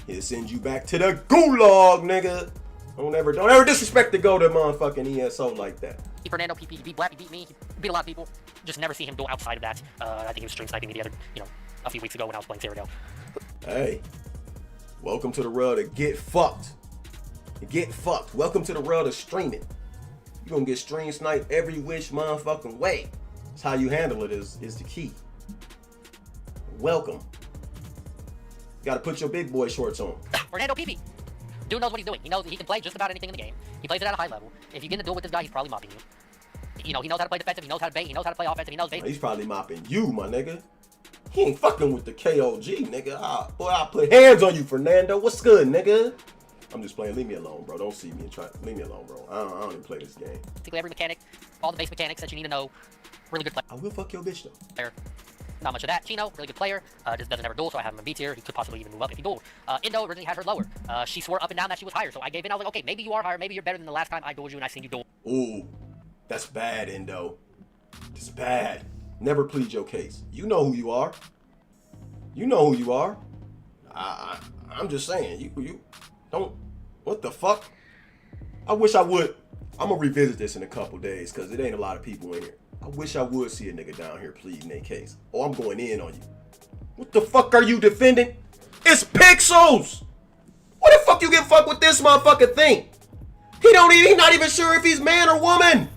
He'll send you back to the gulag, nigga. Don't ever disrespect the GOAT to motherfucking ESO like that. Fernando PP, he beat Black, he beat me, he beat a lot of people. Just never see him duel outside of that. I think he was stream sniping me the other, a few weeks ago when I was playing Cyrodiil. Hey, welcome to the world of get fucked. Get fucked. Welcome to the world of streaming. You're gonna get stream sniped every which motherfucking way. That's how you handle it is the key. Welcome. You gotta put your big boy shorts on. Fernando PP. Dude knows what he's doing. He knows he can play just about anything in the game. He plays it at a high level. If you get in a duel with this guy, he's probably mopping you. He knows how to play defensive, he knows how to bait, he knows how to play offensive, he knows bait. He's probably mopping you, my nigga. He ain't fucking with the KOG, nigga. Boy, I'll put hands on you, Fernando. What's good, nigga? I'm just playing. Leave me alone, bro. Don't see me and try. Leave me alone, bro. I don't even play this game. Basically every mechanic, all the base mechanics that you need to know. Really good player. I will fuck your bitch, though. Not much of that. Chino, really good player. Just doesn't ever duel, so I have him in B tier. He could possibly even move up if he dueled. Indo originally had her lower. She swore up and down that she was higher, so I gave in. I was like, okay, maybe you are higher. Maybe you're better than the last time I dueled you and I seen you duel. Ooh, that's bad, Indo. It's bad. Never plead your case. You know who you are. You know who you are. I'm just saying. You don't. What the fuck? I wish I would. I'm gonna revisit this in a couple days because it ain't a lot of people in here. I wish I would see a nigga down here pleading their case. Oh, I'm going in on you. What the fuck are you defending? It's Pixels! What the fuck you get fucked with this motherfucking thing? He not even sure if he's man or woman.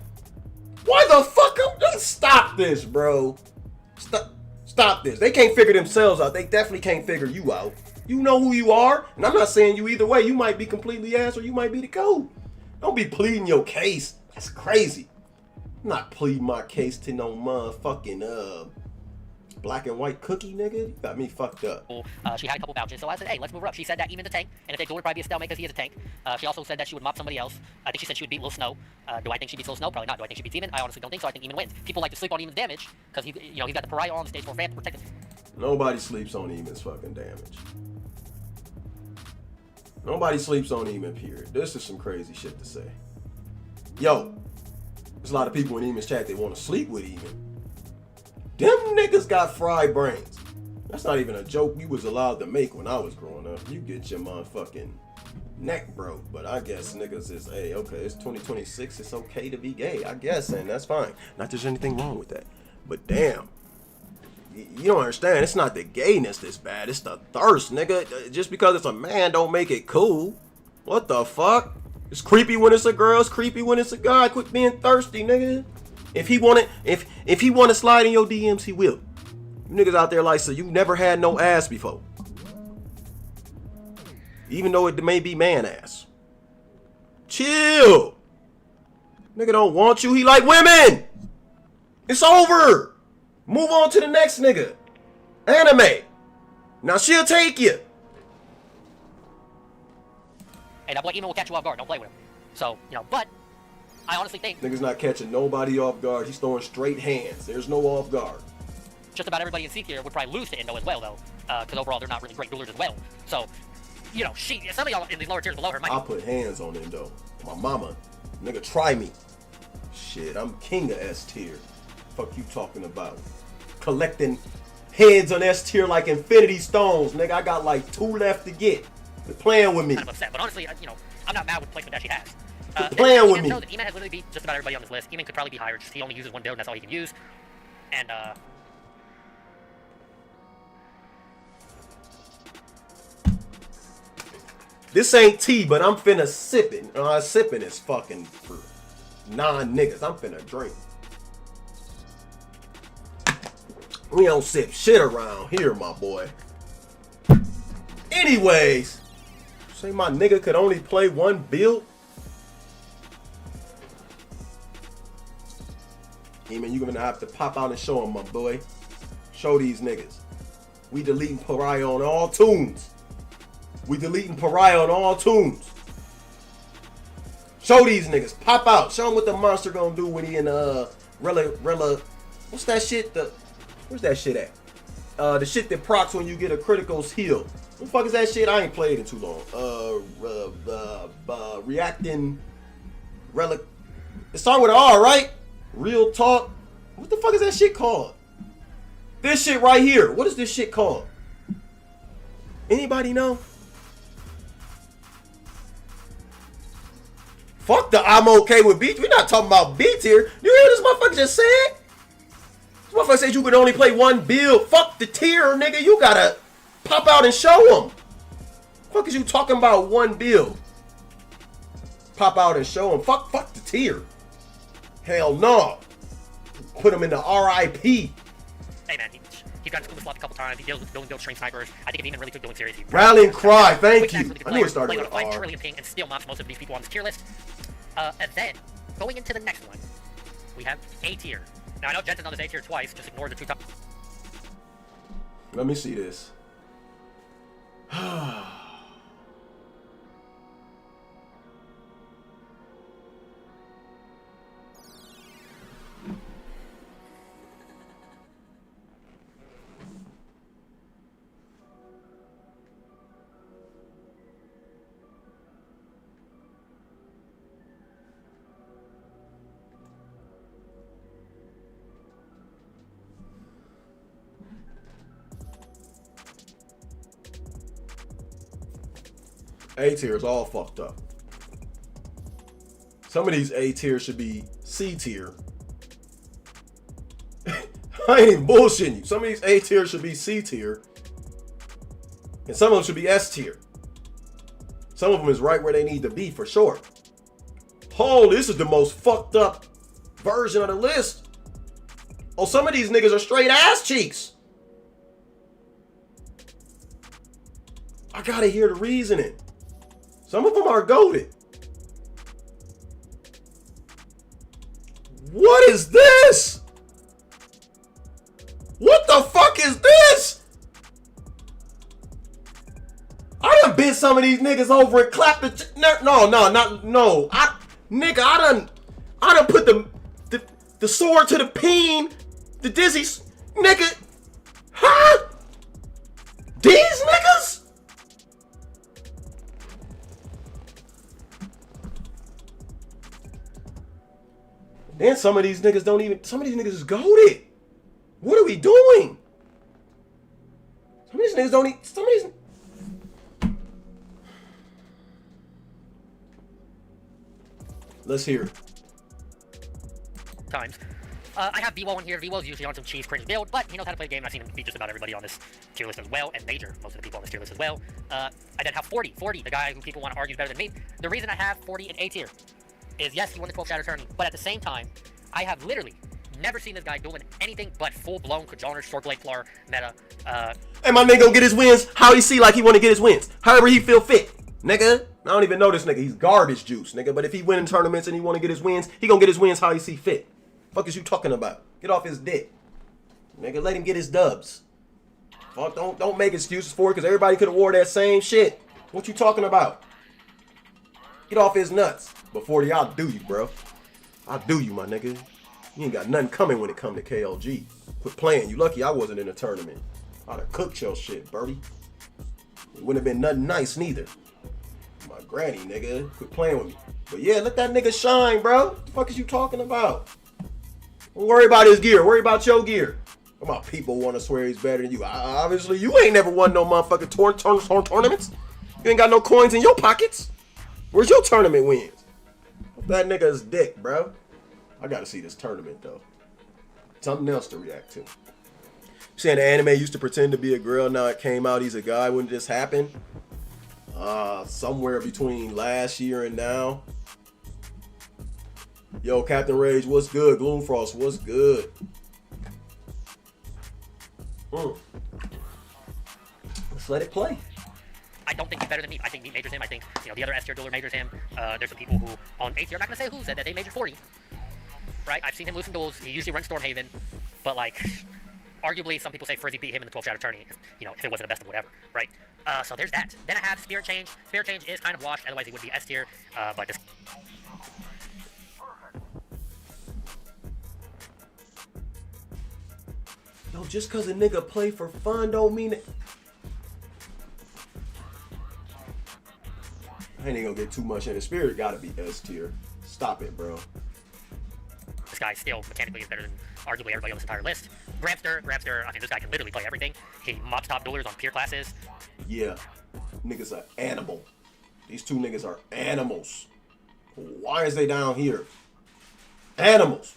Why the fuck? Stop this, bro. Stop this. They can't figure themselves out. They definitely can't figure you out. You know who you are, and I'm not saying you either way. You might be completely ass or you might be the GOAT. Don't be pleading your case. That's crazy. I'm not pleading my case to no motherfucking black and white cookie, nigga. You got me fucked up. She had a couple vouchers, so I said, hey, let's move her up. She said that Eamon's a tank, and if they do, it'd probably be a stalemate because he is a tank. She also said that she would mop somebody else. I think she said she would beat Lil Snow. Do I think she beats Lil Snow? Probably not. Do I think she beats Eamon? I honestly don't think so. I think Eamon wins. People like to sleep on Eamon's damage because he's got the pariah on the stage 4 fan to protect him. Nobody sleeps on Eamon's fucking damage. Nobody sleeps on Eamon, period. This is some crazy shit to say. Yo, there's a lot of people in Eamon's chat that want to sleep with Eamon. Them niggas got fried brains. That's not even a joke we was allowed to make when I was growing up. You get your motherfucking neck broke. But I guess niggas is, hey, okay, it's 2026. It's okay to be gay, I guess, and that's fine. Not there's anything wrong with that. But damn. You don't understand. It's not the gayness that's bad. It's the thirst, nigga. Just because it's a man don't make it cool. What the fuck? It's creepy when it's a girl. It's creepy when it's a guy. Quit being thirsty, nigga. If he wanna slide in your DMs, he will. You niggas out there like, so you never had no ass before. Even though it may be man ass. Chill. Nigga don't want you. He like women. It's over. Move on to the next nigga. Anime. Now she'll take you. Hey, that boy Eamon will catch you off guard. Don't play with him. So, but I honestly think nigga's not catching nobody off guard. He's throwing straight hands. There's no off guard. Just about everybody in C tier would probably lose to Indo as well, though. Because overall, they're not really great duelers as well. So, some of y'all in these lower tiers below her might. I'll put hands on Indo. My mama. Nigga, try me. Shit, I'm king of S tier. Fuck you talking about? Collecting heads on S tier like Infinity Stones, nigga. I got like 2 left to get. Quit playing with me. Kind of upset, but honestly, I'm not mad with the placement that she has. Quit playing with me. Eamon has literally beat just about everybody on this list. Eamon could probably be higher, just he only uses one build, and that's all he can use. And this ain't tea, but I'm finna sip it. Sipping is fucking for non-niggas. I'm finna drink. We don't sip shit around here, my boy. Anyways, say my nigga could only play one build. Eamon, you're gonna have to pop out and show him, my boy. Show these niggas. We deleting Pariah on all tunes. We deleting Pariah on all tunes. Show these niggas. Pop out. Show them what the monster gonna do when he in Rella. What's that shit? Where's that shit at? The shit that procs when you get a critical's heal. What the fuck is that shit? I ain't played in too long. Reacting relic. It started with an R, right? Real talk. What the fuck is that shit called? This shit right here. What is this shit called? Anybody know? Fuck the I'm okay with B. We're not talking about B tier. You hear this motherfucker just said? This motherfucker said you could only play one build. Fuck the tier, nigga. You gotta pop out and show them. Fuck is you talking about one build? Pop out and show them. Fuck the tier. Hell no. Put him in the RIP. Hey man, he got school a couple times. He deals with build stream snipers. I think if even really took doing seriously. Rallying cry, thank you. I knew it started with R. 5 trillion ping and still mobs most of these people on this tier list. And then going into the next one, we have A tier. Now I know Jensen's on this A tier twice. Just ignore the 2 top. Let me see this. A tier is all fucked up. Some of these A tiers should be C tier. I ain't even bullshitting you. Some of these A tiers should be C tier. And some of them should be S tier. Some of them is right where they need to be for sure. Oh, this is the most fucked up version of the list. Oh, some of these niggas are straight ass cheeks. I gotta hear the reasoning. Some of them are goated. What is this? What the fuck is this? I done bit some of these niggas over and clapped the no. I done put the sword to the peen, the dizzy nigga. Huh? These niggas? And some of these niggas don't even, some of these niggas is goated. What are we doing? Some of these niggas don't even, some of these. Let's hear it. Times. I have VWO in here. VWO's usually on some cheese cringe build, but he knows how to play the game. I've seen him beat just about everybody on this tier list as well, and Major, most of the people on this tier list as well. I then have 40, the guy who people want to argue is better than me. The reason I have 40 in A tier is, yes, he won the 12 Shatter tourney, but at the same time, I have literally never seen this guy doing anything but full-blown Kajoner, short blade floor meta. And my nigga gonna get his wins how he see like he want to get his wins. However he feel fit. Nigga, I don't even know this nigga. He's garbage juice, nigga. But if he win in tournaments and he want to get his wins, he gonna get his wins how he see fit. Fuck is you talking about? Get off his dick. Nigga, let him get his dubs. Fuck, don't make excuses for it, because everybody could have wore that same shit. What you talking about? Get off his nuts. But 40, I'll do you, bro. I'll do you, my nigga. You ain't got nothing coming when it come to KLG. Quit playing. You lucky I wasn't in a tournament. I'd have cooked your shit, birdie. It wouldn't have been nothing nice, neither. My granny, nigga. Quit playing with me. But yeah, let that nigga shine, bro. What the fuck is you talking about? Don't worry about his gear. Worry about your gear. About people want to swear he's better than you. Obviously, you ain't never won no motherfucking tournaments. You ain't got no coins in your pockets. Where's your tournament wins? That nigga's dick, bro. I gotta see this tournament, though. Something else to react to. Saying the anime used to pretend to be a girl, now it came out he's a guy. When did this happen? Somewhere between last year and now. Yo, Captain Rage, what's good? Gloomfrost, what's good? Let's let it play. I don't think he's better than me. I think Meat majors him. I think, you know, the other S tier dueler majors him. There's some people who on A tier, I'm not gonna say who, said that they majored 40. Right? I've seen him lose some duels. He usually runs Stormhaven, but like, arguably some people say Frizzy beat him in the 12 Shadow tourney. You know, if it wasn't the best of whatever, right? So there's that. Then I have Spirit Change. Spirit Change is kind of washed. Otherwise, he would be S tier. But this. Yo, just cause a nigga play for fun don't mean it. I ain't gonna get too much in the Spirit. Gotta be S tier. Stop it, bro. This guy still mechanically is better than arguably everybody on this entire list. Grabster, I mean, this guy can literally play everything. He mobs top duelers on peer classes. Yeah, niggas are animal. These two niggas are animals. Why is they down here? Animals.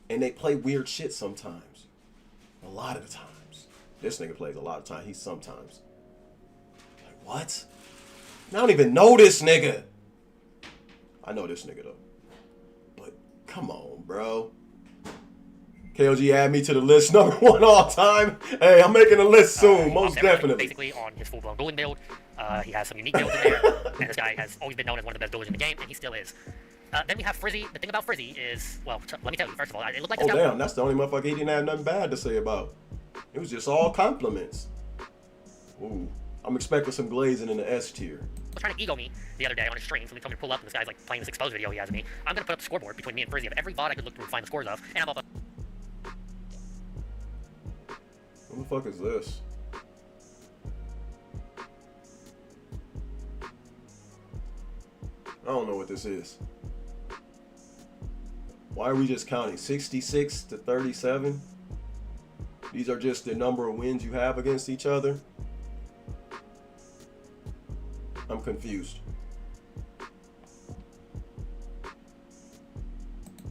And they play weird shit sometimes. A lot of the times. This nigga plays a lot of times. He's sometimes. Like, what? I don't even know this nigga. I know this nigga, though. But, come on, bro. KOG add me to the list, #1 all time. Hey, I'm making a list soon, most definitely. Basically, on his full-blown dueling build, he has some unique builds in there, and this guy has always been known as one of the best duelers in the game, and he still is. Then we have Frizzy. The thing about Frizzy is, well, let me tell you, first of all, it looked like this guy. Damn, that's the only motherfucker he didn't have nothing bad to say about. It was just all compliments. Ooh, I'm expecting some glazing in the S tier. Was trying to ego me the other day on his stream, so he told me to pull up, and this guy's like playing this exposed video he has of me. I'm gonna put up the scoreboard between me and Frizzy of every bot I could look through and find the scores of, and I'm up. What the fuck is this? I don't know what this is. Why are we just counting 66 to 37? These are just the number of wins you have against each other. I'm confused.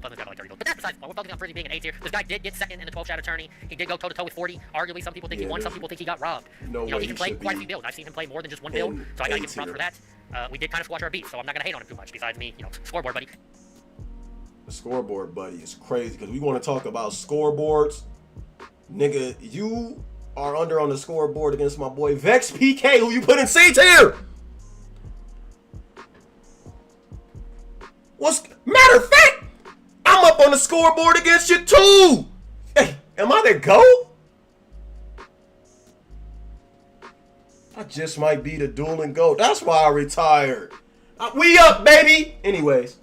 But that's besides the point. We're focusing on Frizzy being an A tier. This guy did get second in the 12 Shadow tourney. He did go toe to toe with 40. Arguably, some people think he won. Some people think he got robbed. No you know, way he can play quite a few builds. I've seen him play more than just one build, so I gotta give him props for that. We did kind of squash our beat, so I'm not gonna hate on him too much. Besides me, you know, scoreboard buddy. The scoreboard buddy is crazy because we want to talk about scoreboards. Nigga, you are under on the scoreboard against my boy Vex PK, who you put in C tier. Matter of fact, I'm up on the scoreboard against you too. Hey, am I the GOAT? I just might be the dueling GOAT. That's why I retired. We up, baby. Anyways,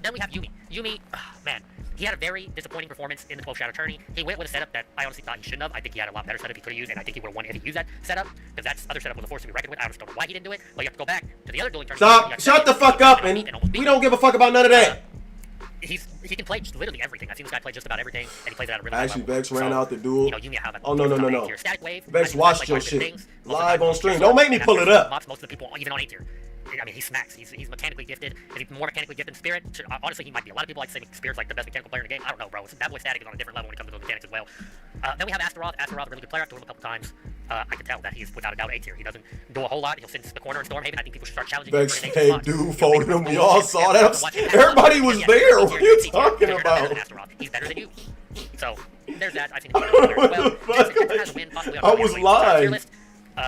then we have Yumi. Yumi, man, he had a very disappointing performance in the 12 Shadow tourney. He went with a setup that I honestly thought he shouldn't have. I think he had a lot better setup he could have used, and I think he would have won if he used that setup, because that other setup was a force to be reckoned with. I just don't know why he didn't do it, but you have to go back to the other dueling tournament. stop. Shut the fuck up, and we don't give a fuck about none of that. He can play just literally everything. I've seen this guy play just about everything, and he plays it at a really Actually, high level. Vex ran out the duel. You know, Yumi have Oh, no. Static wave. Vex watched your shit live on stream. Don't make me pull it up. Most of the people, even on A tier. I mean, he smacks. He's mechanically gifted. Is he more mechanically gifted than Spirit? Honestly, he might be. A lot of people like to say Spirit's like the best mechanical player in the game. I don't know, bro. That boy Static is on a different level when it comes to those mechanics as well. Then we have Astaroth. Astaroth, a really good player. I've told him a couple times. I can tell that he's without a doubt A tier. He doesn't do a whole lot. He'll sit in the corner in Stormhaven. I think people should start challenging him. Vex, hey, dude, folded him. We all saw that. Everybody was there. What are you talking about? He's better than you. So there's that. I've seen him as well. Jensen has a win possibly. I was live.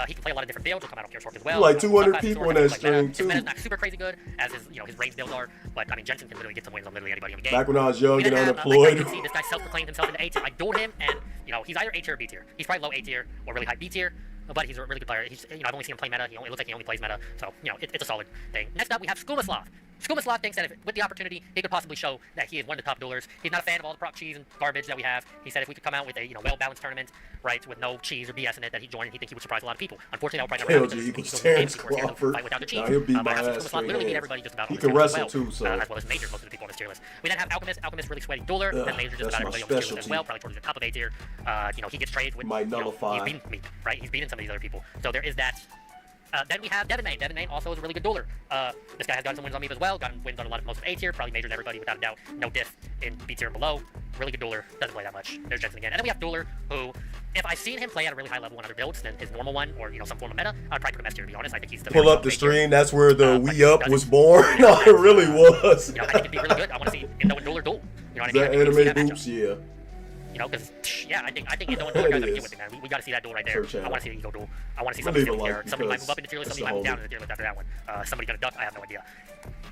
He can play a lot of different builds. He'll come out on Pure Sork as well. Like 200 people in that stream too. His meta's not super crazy good as his, his range builds are, but I mean Jensen can literally get some wins on literally anybody in the game. Back when I was young and unemployed. This guy self-proclaimed himself into A tier. I dueled him, and he's either A tier or B tier. He's probably low A tier or really high B tier. But he's a really good player. He's, I've only seen him play meta. It looks like he only plays meta. So, it's a solid thing. Next up, we have Skumaslav. Skumaslav thinks that if, with the opportunity, he could possibly show that he is one of the top duelers. He's not a fan of all the prop cheese and garbage that we have. He said if we could come out with a, well-balanced tournament, right, with no cheese or BS in it, that he'd join, and he think he would surprise a lot of people. Unfortunately, that would probably never happen because Terrence Crawford. Fight without the cheese. He'll beat my ass straight literally beat everybody just about he can wrestle too, so. As well as majors, most of the people on this tier list. We then have Alchemist. Alchemist, really sweaty dueler. Then major just about everybody on this tier list as well. Probably towards the top of A tier. He gets traded with. Might nullify. He's beaten me, right? He's beaten some of these other people. So there is that. Then we have Devin Main. Devin Main also is a really good dueler. This guy has gotten some wins on me as well. Gotten wins on a lot of most of A tier. Probably majors everybody without a doubt. No diff in B tier and below. Really good dueler. Doesn't play that much. There's Jensen again. And then we have Dueler, who, if I've seen him play at a really high level on other builds than his normal one, or some form of meta, I'd probably put him S tier, to be honest. I think he's the pull up the stream. That's where the We Up was born. No, it really was. I think it'd be really good. I want to see him and Dueler duel. That animated boops, yeah. You know, because yeah, I think Endo and Dueler guys have to get with it, man. We got to see that duel right there. Sure, I want to see the Ego duel. I want to see I'll somebody leave it steal like here. Somebody might because move up in the tier list. that's Somebody might move the down homie. in the tier list after that one. Somebody gonna duck. I have no idea.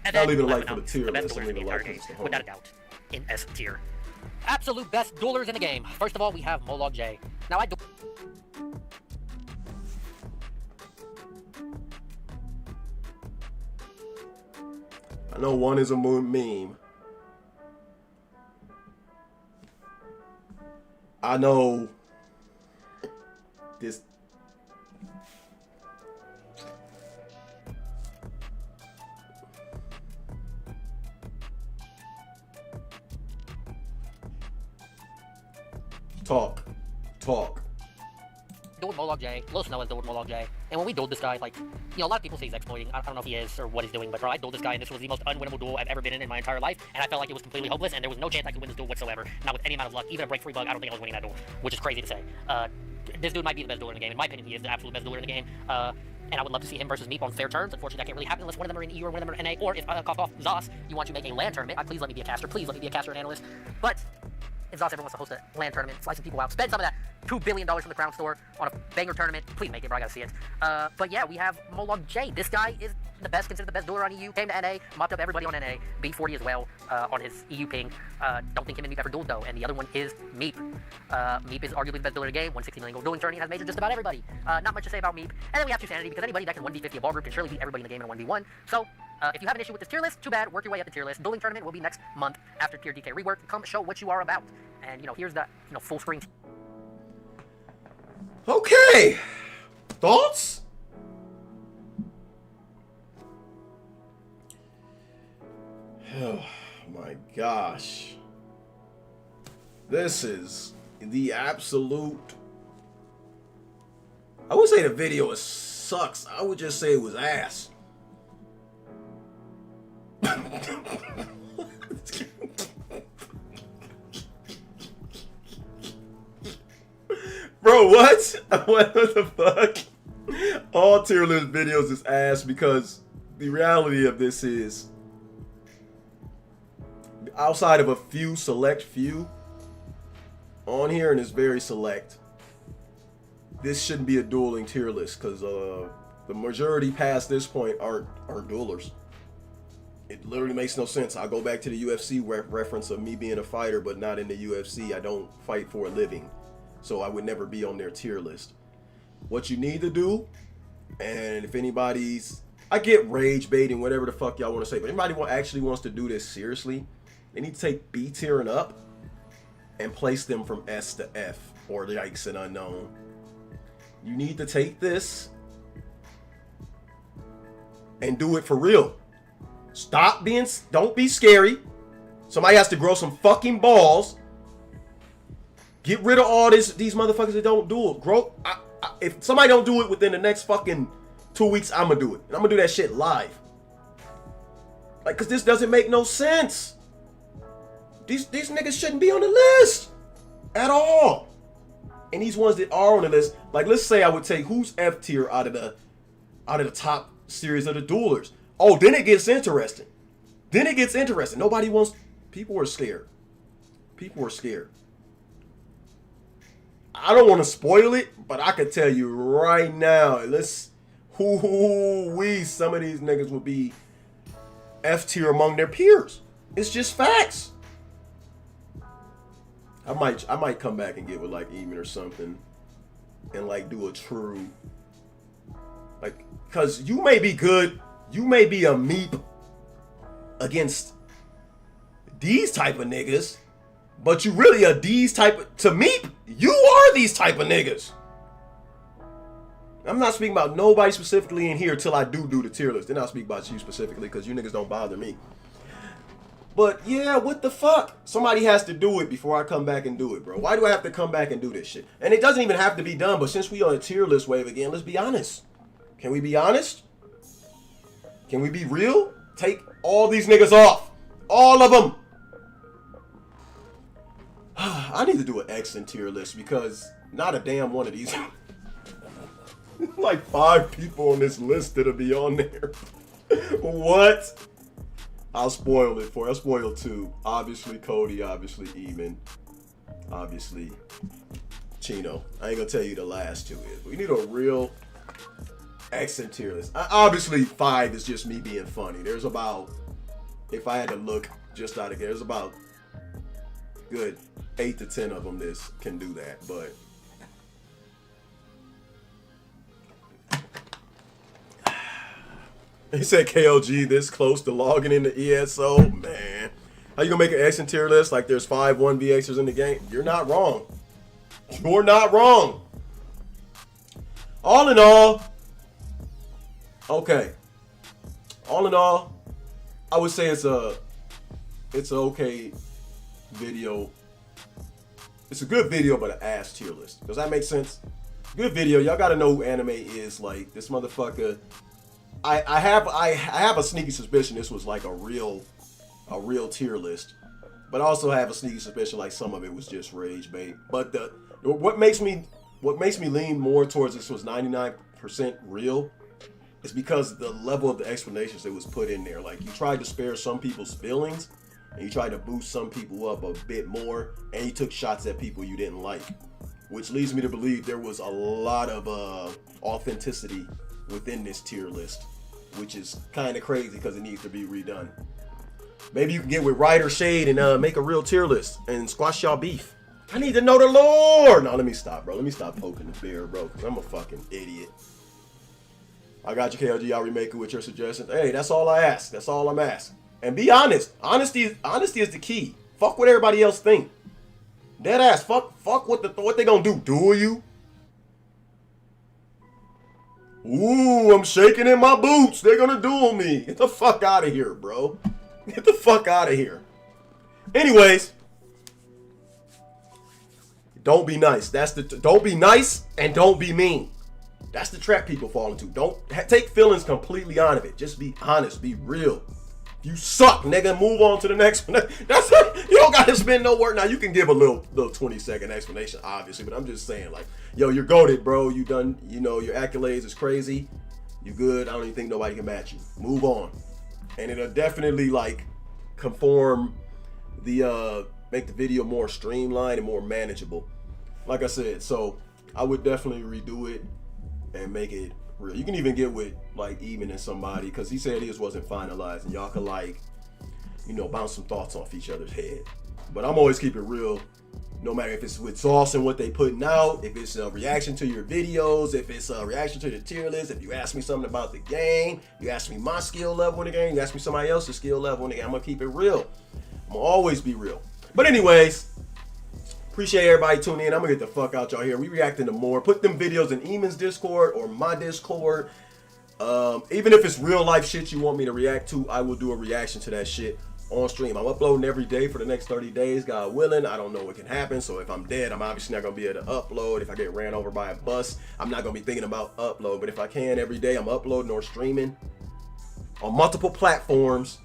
And I'll then, leave it like last for but the not tier the best list. I'll duelers in leave the it entire like game, because it's the without a homie. doubt, in S tier. Absolute best duelers in the game. First of all, we have Molog J. Now I know one is a meme. I know this. Talk. dueled Molog J. Lil Snow has dueled Molog J. And when we dueled this guy, like, you know, a lot of people say he's exploiting. I don't know if he is or what he's doing, but bro, I dueled this guy, and this was the most unwinnable duel I've ever been in my entire life. And I felt like it was completely hopeless, and there was no chance I could win this duel whatsoever. Not with any amount of luck, even a break free bug. I don't think I was winning that duel, which is crazy to say. This dude might be the best dueler in the game. In my opinion, he is the absolute best dueler in the game. And I would love to see him versus Meep on fair terms. Unfortunately, that can't really happen unless one of them are in EU or one of them are in NA. Or if, cough off, Zos, you want to make a LAN tournament, please let me be a caster. Please let me be a caster and analyst. But if Zos ever wants to host a LAN tournament, fly some people out, spend some of that $2 billion from the Crown Store on a banger tournament, please make it, bro. I gotta see it. But yeah, we have Molog J. This guy is the best, considered the best dueler on EU. Came to NA, mopped up everybody on NA, beat 40 as well on his EU ping. Don't think him and Meep ever dueled though. And the other one is Meep. Meep is arguably the best dueler in the game. 160 million gold dueling tourney, has majored just about everybody. Not much to say about Meep. And then we have Sanity, because anybody that can 1v50 a ball group can surely beat everybody in the game in a 1v1. So if you have an issue with this tier list, too bad. Work your way up the tier list. Dueling tournament will be next month after tier DK rework. Come show what you are about. And here's the full screen. Okay. Thoughts? Oh my gosh. This is the absolute. I would say the video sucks. I would just say it was ass. Bro, what? What the fuck? All tier list videos is ass because the reality of this is, outside of a few select few on here, and it's very select, this shouldn't be a dueling tier list because the majority past this point aren't duelers. It literally makes no sense. I'll go back to the UFC reference of me being a fighter, but not in the UFC. I don't fight for a living, so I would never be on their tier list. What you need to do, and if anybody's, I get rage baiting, whatever the fuck y'all want to say, but anybody actually wants to do this seriously, they need to take B tier and up and place them from S to F or Yikes and Unknown. You need to take this and do it for real. Don't be scary. Somebody has to grow some fucking balls. Get rid of all these motherfuckers that don't do it. If somebody don't do it within the next fucking 2 weeks, I'm gonna do it. And I'm gonna do that shit live. Like, cause this doesn't make no sense. These niggas shouldn't be on the list at all. And these ones that are on the list, like, let's say I would take who's F tier out of the top series of the duelers. Oh, then it gets interesting. Nobody wants. People are scared. I don't want to spoil it, but I can tell you right now, some of these niggas will be F tier among their peers. It's just facts. I might come back and get with like Eamon or something and like do a true, like, cause you may be good, you may be a Meep against these type of niggas, but you really are these type of, to Meep, you are these type of niggas. I'm not speaking about nobody specifically in here till I do the tier list. Then I'll speak about you specifically because you niggas don't bother me. But yeah, what the fuck? Somebody has to do it before I come back and do it, bro. Why do I have to come back and do this shit? And it doesn't even have to be done, but since we on a tier list wave again, let's be honest. Can we be honest? Can we be real? Take all these niggas off. All of them. I need to do an X in tier list because not a damn one of these. Like 5 people on this list that'll be on there. What? I'll spoil it for you. I'll spoil 2. Obviously Cody, obviously Eamon. obviously, Chino. I ain't gonna tell you the last two is. We need a real accent tier list. Obviously, 5 is just me being funny. There's about, if I had to look just out of here, there's about good 8 to 10 of them that can do that. But he said KLG this close to logging into ESO. Man, how you gonna make an accent tier list like there's 5 1vxers in the game? You're not wrong. You're not wrong. All in all, okay. All in all, I would say it's an okay video. It's a good video, but an ass tier list. Does that make sense? Good video. Y'all gotta know who anime is. Like this motherfucker. I have a sneaky suspicion this was like a real tier list, but I also have a sneaky suspicion like some of it was just rage bait. But what makes me lean more towards this was 99% real is because the level of the explanations that was put in there. Like you tried to spare some people's feelings and you tried to boost some people up a bit more, and you took shots at people you didn't like, which leads me to believe there was a lot of authenticity within this tier list, which is kind of crazy because it needs to be redone. Maybe you can get with Ryder Shade and make a real tier list and squash y'all beef. I need to know the lore. No, let me stop, bro. Let me stop poking the bear, bro, because I'm a fucking idiot. I got you, KLG. I'll remake it with your suggestions. Hey, that's all I ask. That's all I'm asking. And be honest. Honesty is the key. Fuck what everybody else think. Dead ass. Fuck what they gonna do? Duel you? Ooh, I'm shaking in my boots. They're gonna duel me. Get the fuck out of here, bro. Get the fuck out of here. Anyways, don't be nice. Don't be nice and don't be mean. That's the trap people fall into. Don't take feelings completely out of it. Just be honest. Be real. You suck, nigga. Move on to the next one. That's it. You don't gotta spend no word. Now you can give a little 20-second explanation, obviously, but I'm just saying, like, yo, you're goated, bro. You done. You know your accolades is crazy. You good. I don't even think nobody can match you. Move on, and it'll definitely like conform the make the video more streamlined and more manageable. Like I said, so I would definitely redo it and make it real. You can even get with like Even and somebody, because he said his wasn't finalized, and y'all can like, you know, bounce some thoughts off each other's head. But I'm always keep it real, no matter if it's with Sauce and what they putting out, if it's a reaction to your videos, if it's a reaction to the tier list, if you ask me something about the game, you ask me my skill level in the game, you ask me somebody else's skill level in the game, I'm gonna keep it real. I'm gonna always be real. But anyways, appreciate everybody tuning in. I'm gonna get the fuck out y'all here. We reacting to more. Put them videos in Eamon's Discord or my Discord. Even if it's real life shit you want me to react to, I will do a reaction to that shit on stream. I'm uploading every day for the next 30 days, God willing. I don't know what can happen, so if I'm dead, I'm obviously not gonna be able to upload. If I get ran over by a bus, I'm not gonna be thinking about upload. But if I can every day, I'm uploading or streaming on multiple platforms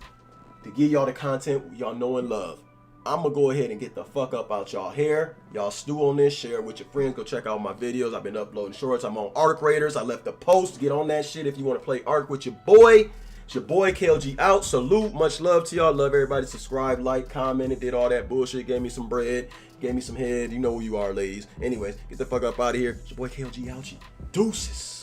to give y'all the content y'all know and love. I'm gonna go ahead and get the fuck up out y'all hair. Y'all stew on this, share it with your friends. Go check out my videos. I've been uploading shorts. I'm on Arc Raiders. I left a post. Get on that shit if you want to play Arc with your boy. It's your boy KLG out. Salute. Much love to y'all. Love everybody. Subscribe, like, commented, did all that bullshit. Gave me some bread. Gave me some head. You know who you are, ladies. Anyways, get the fuck up out of here. It's your boy KLG out. Deuces.